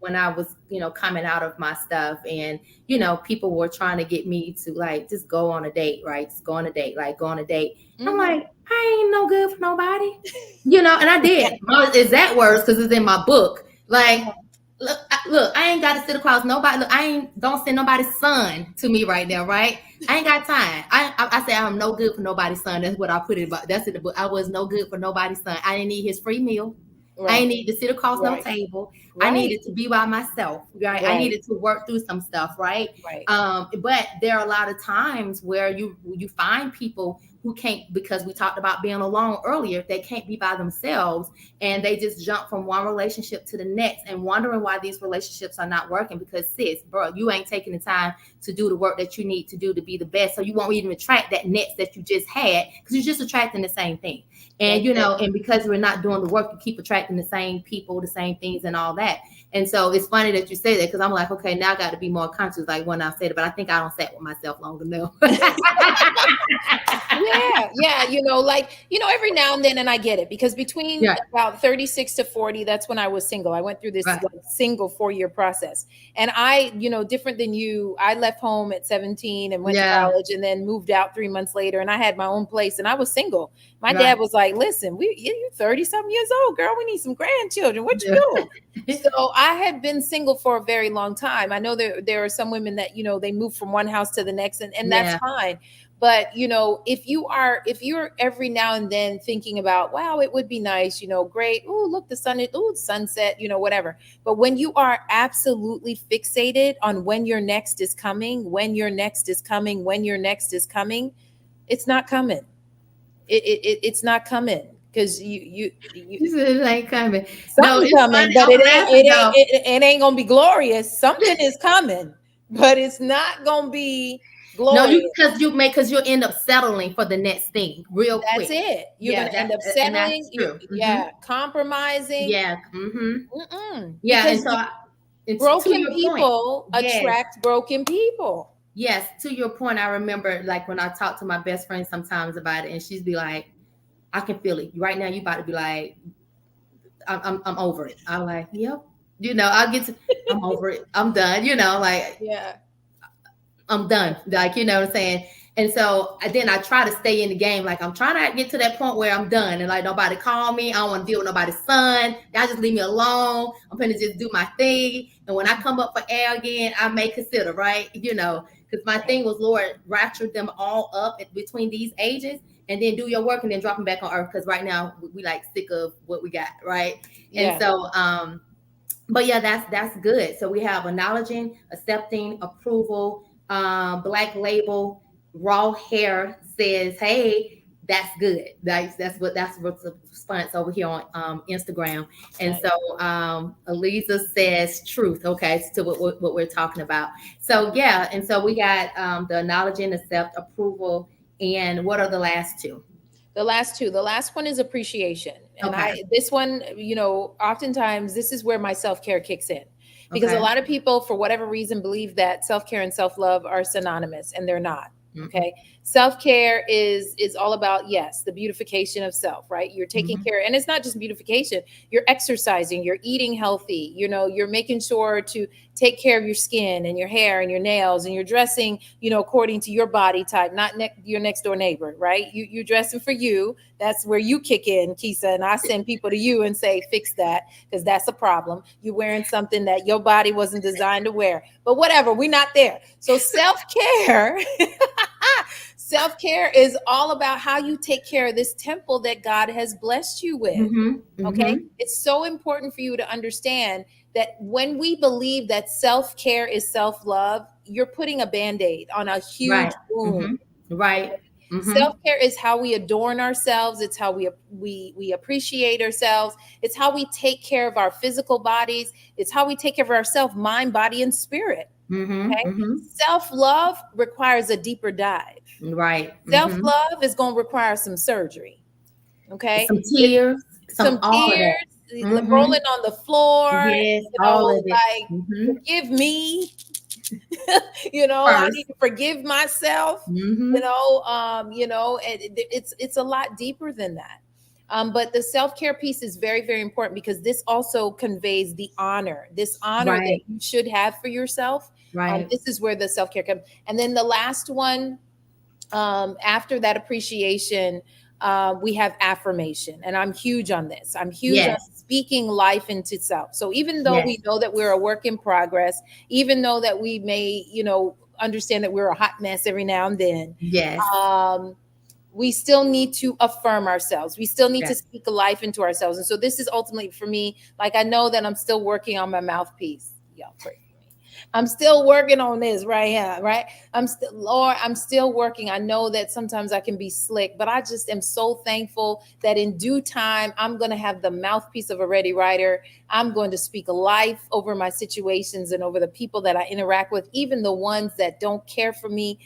when I was, coming out of my stuff and, people were trying to get me to like, just go on a date, right? Just go on a date, like go on a date. I'm
Hmm.
like, I ain't no good for nobody, and I did. My exact words, because it's in my book. Like, look, I ain't got to sit across nobody. Look, I ain't, don't send nobody's son to me right now, right? I ain't got time. I say I'm no good for nobody's son. That's what I put it about. That's in the book. I was no good for nobody's son. I didn't need his free meal. I
Right,
didn't need to sit across no
right,
table. I
right,
needed to be by myself, right? I
right,
needed to work through some stuff, right?
right.
But there are a lot of times where you find people who can't, because we talked about being alone earlier, they can't be by themselves and they just jump from one relationship to the next and wondering why these relationships are not working because sis, bro, you ain't taking the time to do the work that you need to do to be the best. So you won't even attract that next that you just had because you're just attracting the same thing. And
That's it.
and because we're not doing the work, you keep attracting the same people, the same things, and all that. And so it's funny that you say that because I'm like, okay, now I got to be more conscious, like when I said it, but I think I don't sit with myself long enough.
Yeah, yeah, every now and then, and I get it because between
Yeah,
about 36 to 40, that's when I was single. I went through this
right.
like single 4 year process. And I, different than you, I left home at 17 and went to
Yeah,
college and then moved out 3 months later and I had my own place and I was single. My
right.
dad was like, listen, you 30 something years old, girl. We need some grandchildren. What you
Yeah.
doing? So I had been single for a very long time. I know there are some women that, they move from one house to the next and that's
Yeah.
fine. But if you're every now and then thinking about, wow, it would be nice, great, oh look, the sun is, oh, sunset, whatever. But when you are absolutely fixated on when your next is coming, when your next is coming, when your next is coming, it's not coming. It's not coming because you
This is like coming. No,
something
it's funny.
coming, but
I'm laughing though.
it ain't gonna be glorious. Something is coming, but it's not gonna be
No,
glorious.
because you'll end up settling for the next thing real
That's
quick.
it. You're
Yeah,
gonna
that's
end up
and
settling.
that's true. Hmm.
Yeah, compromising.
Yeah. Hmm. Yeah, and
Because
so to
broken
your point,
people
yes,
attract broken people.
yes. To your point, I remember like when I talk to my best friend sometimes about it, and she'd be like, "I can feel it right now. You about to be like, I'm over it." I'm like, "Yep." I'll get to. I'm over it. I'm done. Like
Yeah,
I'm done. Like, what I'm saying? And so then I try to stay in the game. Like I'm trying to get to that point where I'm done and like nobody call me. I don't want to deal with nobody's son. Y'all just leave me alone. I'm gonna just do my thing. And when I come up for air again, I may consider, right? Because my
right.
thing was, Lord, rapture them all up between these ages and then do your work and then drop them back on earth. Because right now we like sick of what we got, right? And
Yeah,
so but yeah, that's good. So we have acknowledging, accepting, approval, black label, raw hair says, hey, that's good. That's what's the response over here on Instagram. And
nice.
so Eliza says truth. Okay, to what we're talking about. So yeah, and so we got the acknowledging, accept, approval, and what are the last two?
The last two. The last one is appreciation. And
Okay.
this one, oftentimes this is where my self-care kicks in, because a
Okay.
lot of people, for whatever reason, believe that self-care and self-love are synonymous, and they're not.
Mm-mm.
Okay. Self-care is all about, yes, the beautification of self, right? You're taking
Mm-hmm.
care, and it's not just beautification. You're exercising, you're eating healthy, you're making sure to take care of your skin and your hair and your nails, and you're dressing, according to your body type, not your next door neighbor, right? You're dressing for you. That's where you kick in, Keisa, and I send people to you and say, fix that, because that's a problem. You're wearing something that your body wasn't designed to wear. But whatever, we're not there. So self-care, self-care is all about how you take care of this temple that God has blessed you with.
Mm-hmm.
Okay.
Mm-hmm.
It's so important for you to understand that when we believe that self-care is self-love, you're putting a band-aid on a
Right.
huge wound.
Mm-hmm. Right. Mm-hmm.
Self-care is how we adorn ourselves. It's how we appreciate ourselves. It's how we take care of our physical bodies. It's how we take care of ourselves, mind, body, and spirit.
Mm-hmm.
Okay.
Mm-hmm.
Self-love requires a deeper dive.
Right. Mm-hmm.
Self-love is going to require some surgery. Okay.
Some
It's
tears,
some
some all of that.
tears,
Mm-hmm.
rolling on the floor,
Yes, all of it.
like,
Mm-hmm.
forgive me. I
First.
need to forgive myself.
Mm-hmm.
And it's a lot deeper than that. But the self-care piece is very, very important, because this also conveys this honor that
Right.
you should have for yourself.
Right.
This is where the self-care comes. And then the last one, after that appreciation, we have affirmation. And I'm huge on this. I'm huge on
Yes.
speaking life into self. So even though
Yes.
we know that we're a work in progress, even though that we may, understand that we're a hot mess every now and then,
Yes.
um, we still need to affirm ourselves. We still need to
Yes.
speak life into ourselves. And so this is ultimately for me, like, I know that I'm still working on my mouthpiece. Y'all pray. I'm still working on this right here, right? Lord, I'm still working. I know that sometimes I can be slick, but I just am so thankful that in due time, I'm going to have the mouthpiece of a ready writer. I'm going to speak life over my situations and over the people that I interact with, even the ones that don't care for me.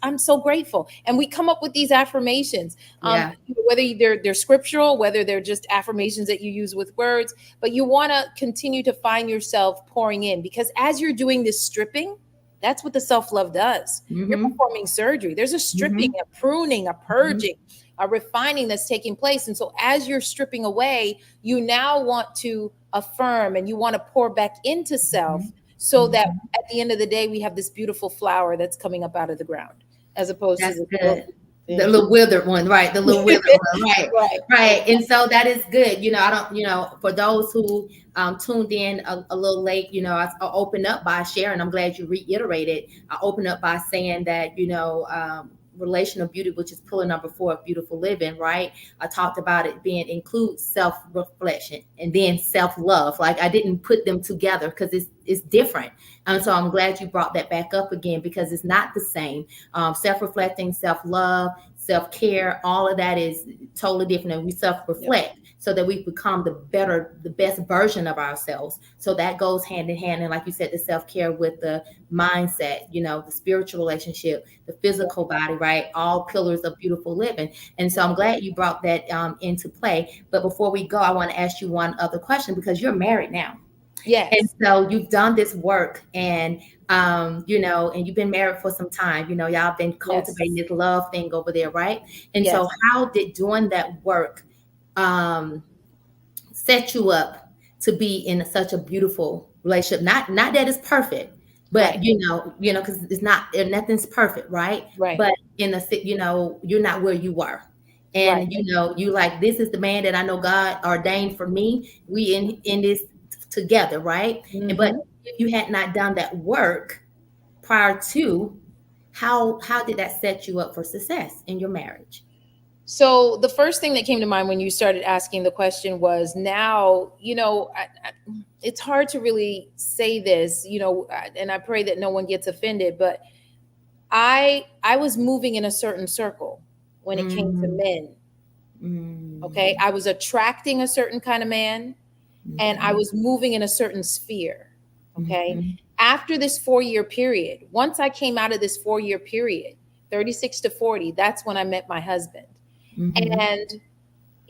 I'm so grateful. And we come up with these affirmations,
Yeah.
whether they're scriptural, whether they're just affirmations that you use with words, but you want to continue to find yourself pouring in, because as you're doing this stripping, that's what the self-love does. You're
Mm-hmm.
performing surgery. There's a stripping,
Mm-hmm.
a pruning, a
Mm-hmm.
purging, a refining that's taking place. And so as you're stripping away, you now want to affirm and you want to pour back into self, so that
Mm-hmm.
at the end of the day, we have this beautiful flower that's coming up out of the ground, as opposed to
That's
this little
good. The
thing.
little withered one, right? The little withered one, right?
Right.
Right. And so that is good. I don't, for those who tuned in a little late, I opened up by sharing. I'm glad you reiterated. I opened up by saying that, relational beauty, which is pillar number 4 of beautiful living, right? I talked about it being include self-reflection and then self-love. Like I didn't put them together because it's different. And so I'm glad you brought that back up again, because it's not the same. Self-reflecting, self-love, self-care, all of that is totally different. And we
Yep.
self-reflect so that we become the best version of ourselves. So that goes hand in hand. And like you said, the self-care with the mindset, the spiritual relationship, the
Yep.
physical body, right? All pillars of beautiful living. And so I'm glad you brought that into play. But before we go, I want to ask you one other question, because you're married now. And
Yes.
so you've done this work, and and you've been married for some time. Y'all been cultivating
Yes.
this love thing over there, right? And so
Yes.
how did doing that work um set you up to be in such a beautiful relationship? Not that it's perfect, but
Right.
because it's not, nothing's perfect, right?
Right.
But you're not where you were.
Right.
And you like, this is the man that I know God ordained for me. We in this together, right? And but
Hmm.
if you had not done that work prior to, how did that set you up for success in your marriage?
So the first thing that came to mind when you started asking the question was, now, it's hard to really say this, and I pray that no one gets offended, but I was moving in a certain circle when it came to
Mm,
men. Okay.
mm,
I was attracting a certain kind of man, and I
mhm,
was moving in a certain sphere. Okay.
mhm,
After this 4 year period, once I came out of this 4 year period, 36 to 40, that's when I met my husband.
mhm,
And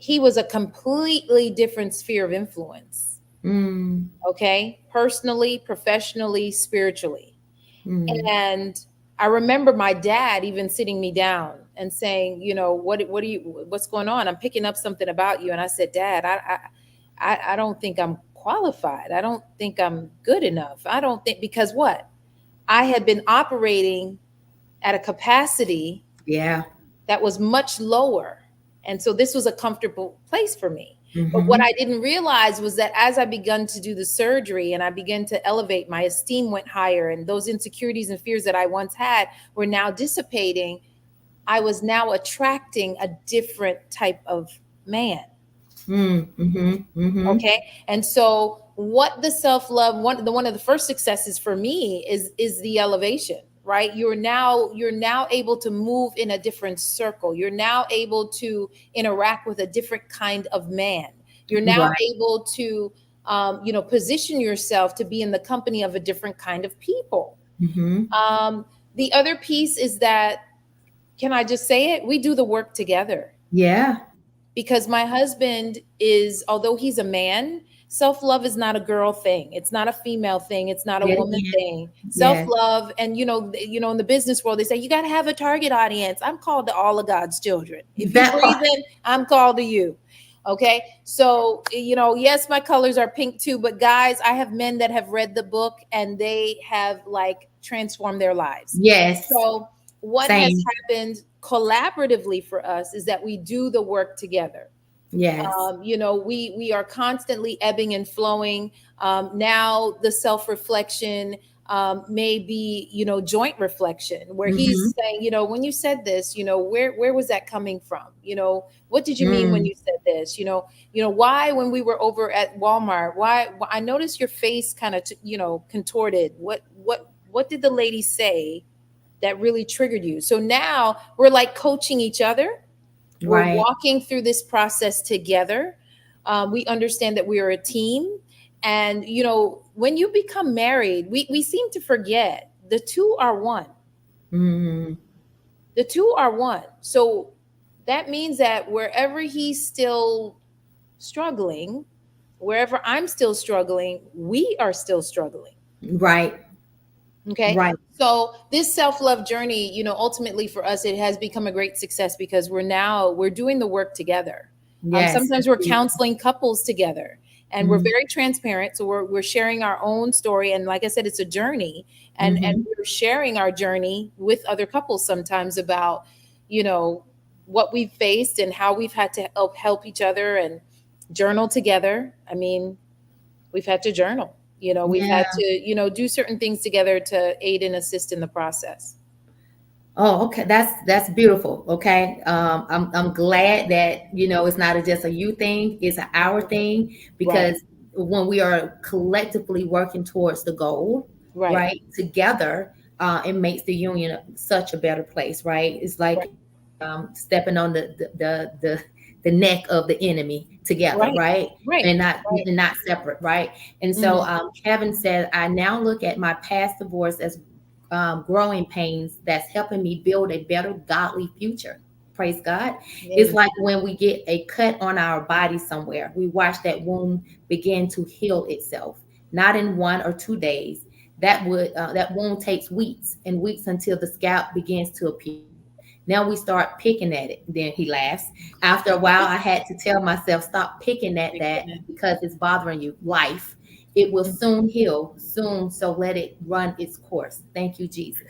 he was a completely different sphere of influence.
Mm,
Okay, personally, professionally, spiritually.
mm,
And I remember my dad even sitting me down and saying, what's going on? I'm picking up something about you. And I said, Dad, I don't think I'm qualified. I don't think I'm good enough. I don't think, because what? I had been operating at a capacity
yeah.
that was much lower. And so this was a comfortable place for me. But what
Mm-hmm.
I didn't realize was that as I began to do the surgery and I began to elevate, my esteem went higher, and those insecurities and fears that I once had were now dissipating. I was now attracting a different type of man.
Mm, mm-hmm. Mm-hmm.
Okay. And so what the self-love, one of the first successes for me is the elevation, right? You're now able to move in a different circle. You're now able to interact with a different kind of man. You're now
Right.
able to position yourself to be in the company of a different kind of people.
Mm-hmm.
um, the other piece is that, can I just say it, we do the work together.
Yeah.
Because my husband is, although he's a man, self-love is not a girl thing, it's not a female thing, it's not a
Yet
woman
again.
thing.
Yes.
Self-love, and in the business world they say you got to have a target audience. I'm called to all of God's children. If you
That part.
breathing, I'm called to you. Okay, so yes, my colors are pink too, but guys, I have men that have read the book and they have like transformed their lives.
Yes.
So what has
Same.
happened collaboratively for us is that we do the work together.
Yes.
We are constantly ebbing and flowing. Now the self reflection may be joint reflection, where
Mm-hmm.
he's saying, when you said this, where was that coming from? What did you mean when
Mm,
you said this? Why, when we were over at Walmart, why I noticed your face kind of contorted. What did the lady say that really triggered you? So now we're like coaching each other. We're
right.
walking through this process together. We understand that we are a team. And, when you become married, we seem to forget the two are one.
Mm,
The two are one. So that means that wherever he's still struggling, wherever I'm still struggling, we are still struggling.
right.
Okay.
Right.
So this self-love journey, ultimately for us, it has become a great success because we're doing the work together.
Yes.
Sometimes
That's
we're
beautiful.
counseling couples together, and we're
Mm,
very transparent. So we're sharing our own story. And like I said, it's a journey, and
mm-hmm.
we're sharing our journey with other couples sometimes about, you know, what we've faced and how we've had to help each other and journal together. I mean, we've had to journal. We've
Yeah.
had to, do certain things together to aid and assist in the process.
Oh, okay. That's beautiful. Okay. I'm glad that it's not just a you thing; it's an our thing
Right,
because when we are collectively working towards the goal,
right,
right, together, it makes the union such a better place, right? It's like
right,
stepping on the neck of the enemy together,
right,
right?
right,
And not separate, right? And
right.
so
Hmm.
Kevin said, I now look at my past divorce as growing pains that's helping me build a better godly future. Praise God. It's
Yay.
like when we get a cut on our body somewhere, we watch that wound begin to heal itself, not in 1 or 2 days. That wound takes weeks and weeks until the scalp begins to appear. Now we start picking at it. Then he laughs. After a while, I had to tell myself, stop picking at that because it's bothering you. Life. It will soon heal, soon. So let it run its course. Thank you, Jesus.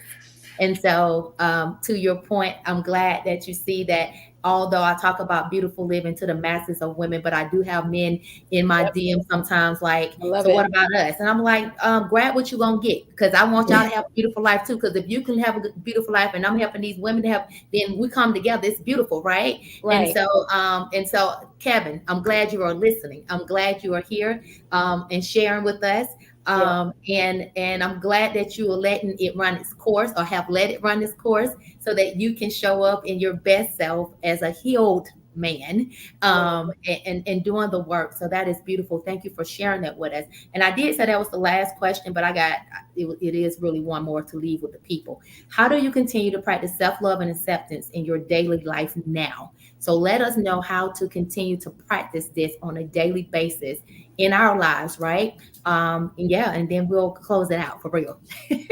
And so, to your point, I'm glad that you see that although I talk about beautiful living to the masses of women, but I do have men in my
Yep,
DM sometimes like,
I love
so what
it.
about us? And I'm like, grab what you gonna get because I want y'all to have a beautiful life too. Because if you can have a beautiful life and I'm helping these women to have, then we come together. It's beautiful, right? And
Right.
so, Kevin, I'm glad you are listening. I'm glad you are here and sharing with us.
Yep.
And I'm glad that you are letting it run its course or have let it run its course so that you can show up in your best self as a healed man and doing the work. So that is beautiful. Thank you for sharing that with us. And I did say that was the last question, but it is really one more to leave with the people. How do you continue to practice self-love and acceptance in your daily life now? So let us know how to continue to practice this on a daily basis in our lives, right? And yeah, and then we'll close it out for real.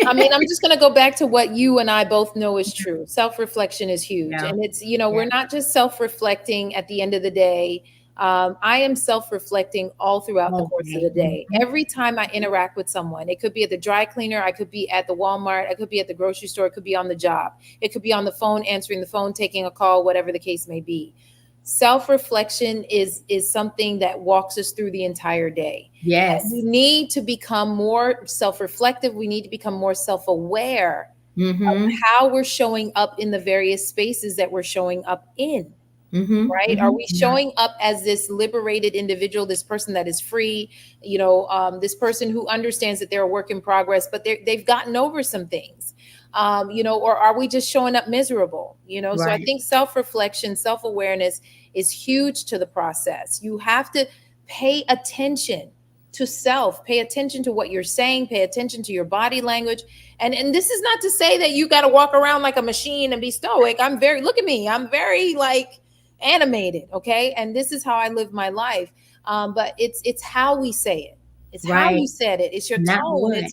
I mean, I'm just going to go back to what you and I both know is true. Self reflection is huge.
Yeah.
And it's,
Yeah.
we're not just self reflecting at the end of the day. I am self reflecting all throughout the course of
Okay.
the day. Every time I interact with someone, it could be at the dry cleaner, I could be at the Walmart, I could be at the grocery store, it could be on the job, it could be on the phone, answering the phone, taking a call, whatever the case may be. Self reflection is something that walks us through the entire day. We
Yes.
need to become more self reflective. We need to become more self aware of
Mm-hmm.
how we're showing up in the various spaces that we're showing up in,
Mm-hmm.
right? Are
Mm-hmm.
we
Yeah.
showing up as this liberated individual, this person that is free, this person who understands that they're a work in progress, but they've gotten over some things? Or are we just showing up miserable? So I
Right.
think self reflection, self awareness is huge to the process. You have to pay attention to self, pay attention to what you're saying, pay attention to your body language. And this is not to say that you got to walk around like a machine and be stoic. Look at me, I'm very like animated, okay? And this is how I live my life. But it's how we say it. It's how
Right.
you said it. It's your
Not
tone.
what,
It's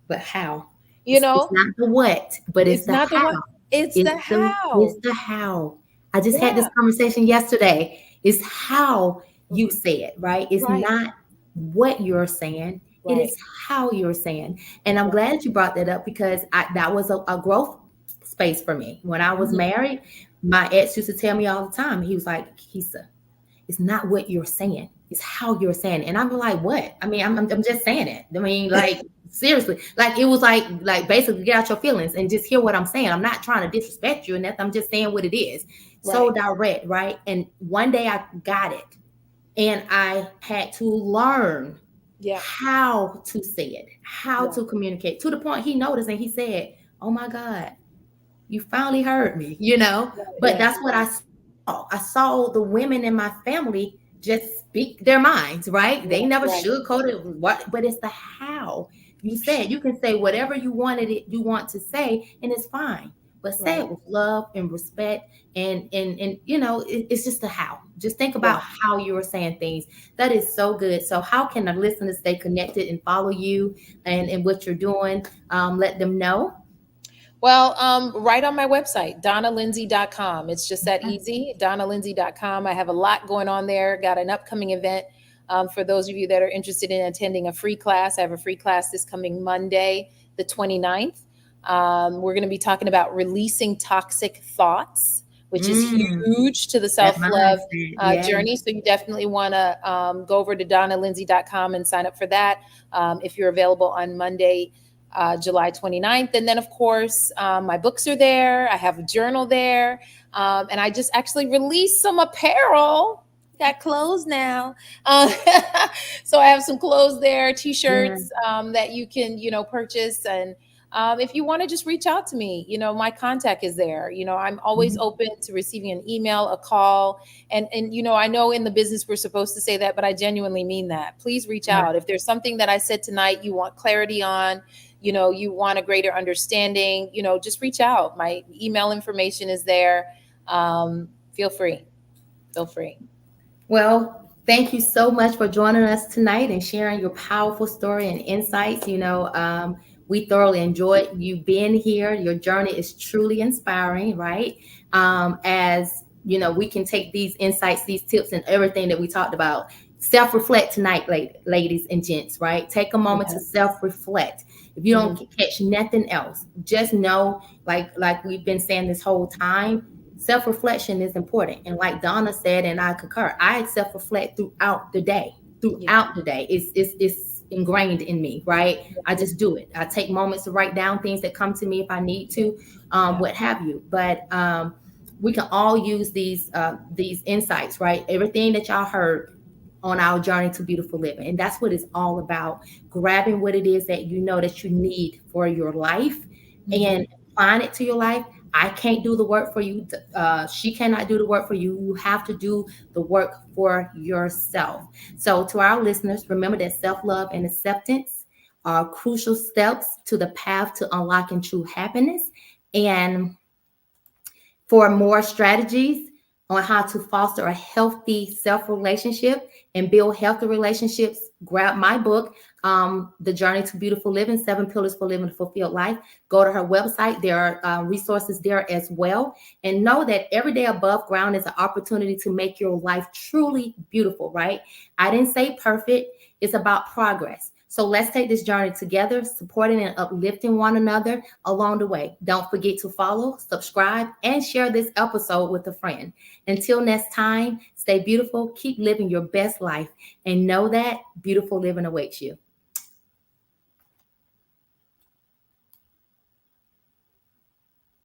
but how.
you
It's
know,
not the what, but it's
it's
the
not the
how.
what. It's
It's
the
it's
how.
the how. I just had this
Yeah.
conversation yesterday. It's how you say it, right? It's
Right.
not what you're saying. It
Right.
is how you're saying. And I'm
Right.
glad you brought that up because that was a growth space for me. When I was
Mhm.
married, my ex used to tell me all the time, he was like, Keisa, it's not what you're saying, it's how you're saying it. And I'm like, what? I mean, I'm just saying it. I mean, like, seriously, like it was like basically get out your feelings and just hear what I'm saying. I'm not trying to disrespect you and nothing. I'm just saying what it is. So
Right.
direct, right? And one day I got it, and I had to learn
Yeah.
how to say it, how
Yeah.
to communicate, to the point he noticed and he said, oh my God, you finally heard me, But
Yeah.
that's what I saw. I saw the women in my family just speak their minds, right? They
Right.
never
Right.
sugarcoated what, but it's the how. You said you can say whatever you want to say, and it's fine. But say
Right.
it with love and respect, and it's just the how. Just think
Yeah.
about how you are saying things. That is so good. So how can the listeners stay connected and follow you and what you're doing? Let them know.
Well, right on my website, donnalindsay.com. It's just that easy, donnalindsay.com. I have a lot going on there. Got an upcoming event. For those of you that are interested in attending a free class, I have a free class this coming Monday, the 29th. We're going to be talking about releasing toxic thoughts, which is
Mm.
huge to the
That
self love
mindset, yeah.
journey. So you definitely want to go over to donnalindsay.com and sign up for that if you're available on Monday, July 29th. And then, of course, my books are there. I have a journal there. And I just actually released some apparel. Got clothes now. Uh, so I have some clothes there,
Yeah.
t-shirts that you can, purchase. And if you want to just reach out to me, my contact is there. I'm always
Mhm.
open to receiving an email, a call. And I know in the business we're supposed to say that, but I genuinely mean that. Please reach
Right.
out. If there's something that I said tonight you want clarity on, you want a greater understanding, just reach out. My email information is there. Feel free. Feel free.
Well, thank you so much for joining us tonight and sharing your powerful story and insights. We thoroughly enjoyed you being here. Your journey is truly inspiring, right? As you know, we can take these insights, these tips, and everything that we talked about. Self reflect tonight, ladies and gents, right? Take a moment to
Yeah.
self reflect. If you don't
Mhm.
catch nothing else, just know, like we've been saying this whole time, self-reflection is important. And like Donna said, and I concur, I self-reflect throughout the day.
Yeah.
Throughout the day. It's ingrained in me, right? I
Yeah.
just do it. I take moments to write down things that come to me if I need to,
Yeah.
what have you. But we can all use these insights, right? Everything that y'all heard on our journey to beautiful living. And that's what it's all about. Grabbing what it is that you know that you need for your life
Mhm.
and applying it to your life. I can't do the work for you. She cannot do the work for you. You have to do the work for yourself. So, to our listeners, remember that self love and acceptance are crucial steps to the path to unlocking true happiness. And for more strategies on how to foster a healthy self relationship and build healthy relationships, grab my book, The Journey to Beautiful Living, 7 Pillars for Living a Fulfilled Life. Go to her website. There are resources there as well. And know that every day above ground is an opportunity to make your life truly beautiful, right? I didn't say perfect, it's about progress. So let's take this journey together, supporting and uplifting one another along the way. Don't forget to follow, subscribe, and share this episode with a friend. Until next time, stay beautiful, keep living your best life, and know that beautiful living awaits you.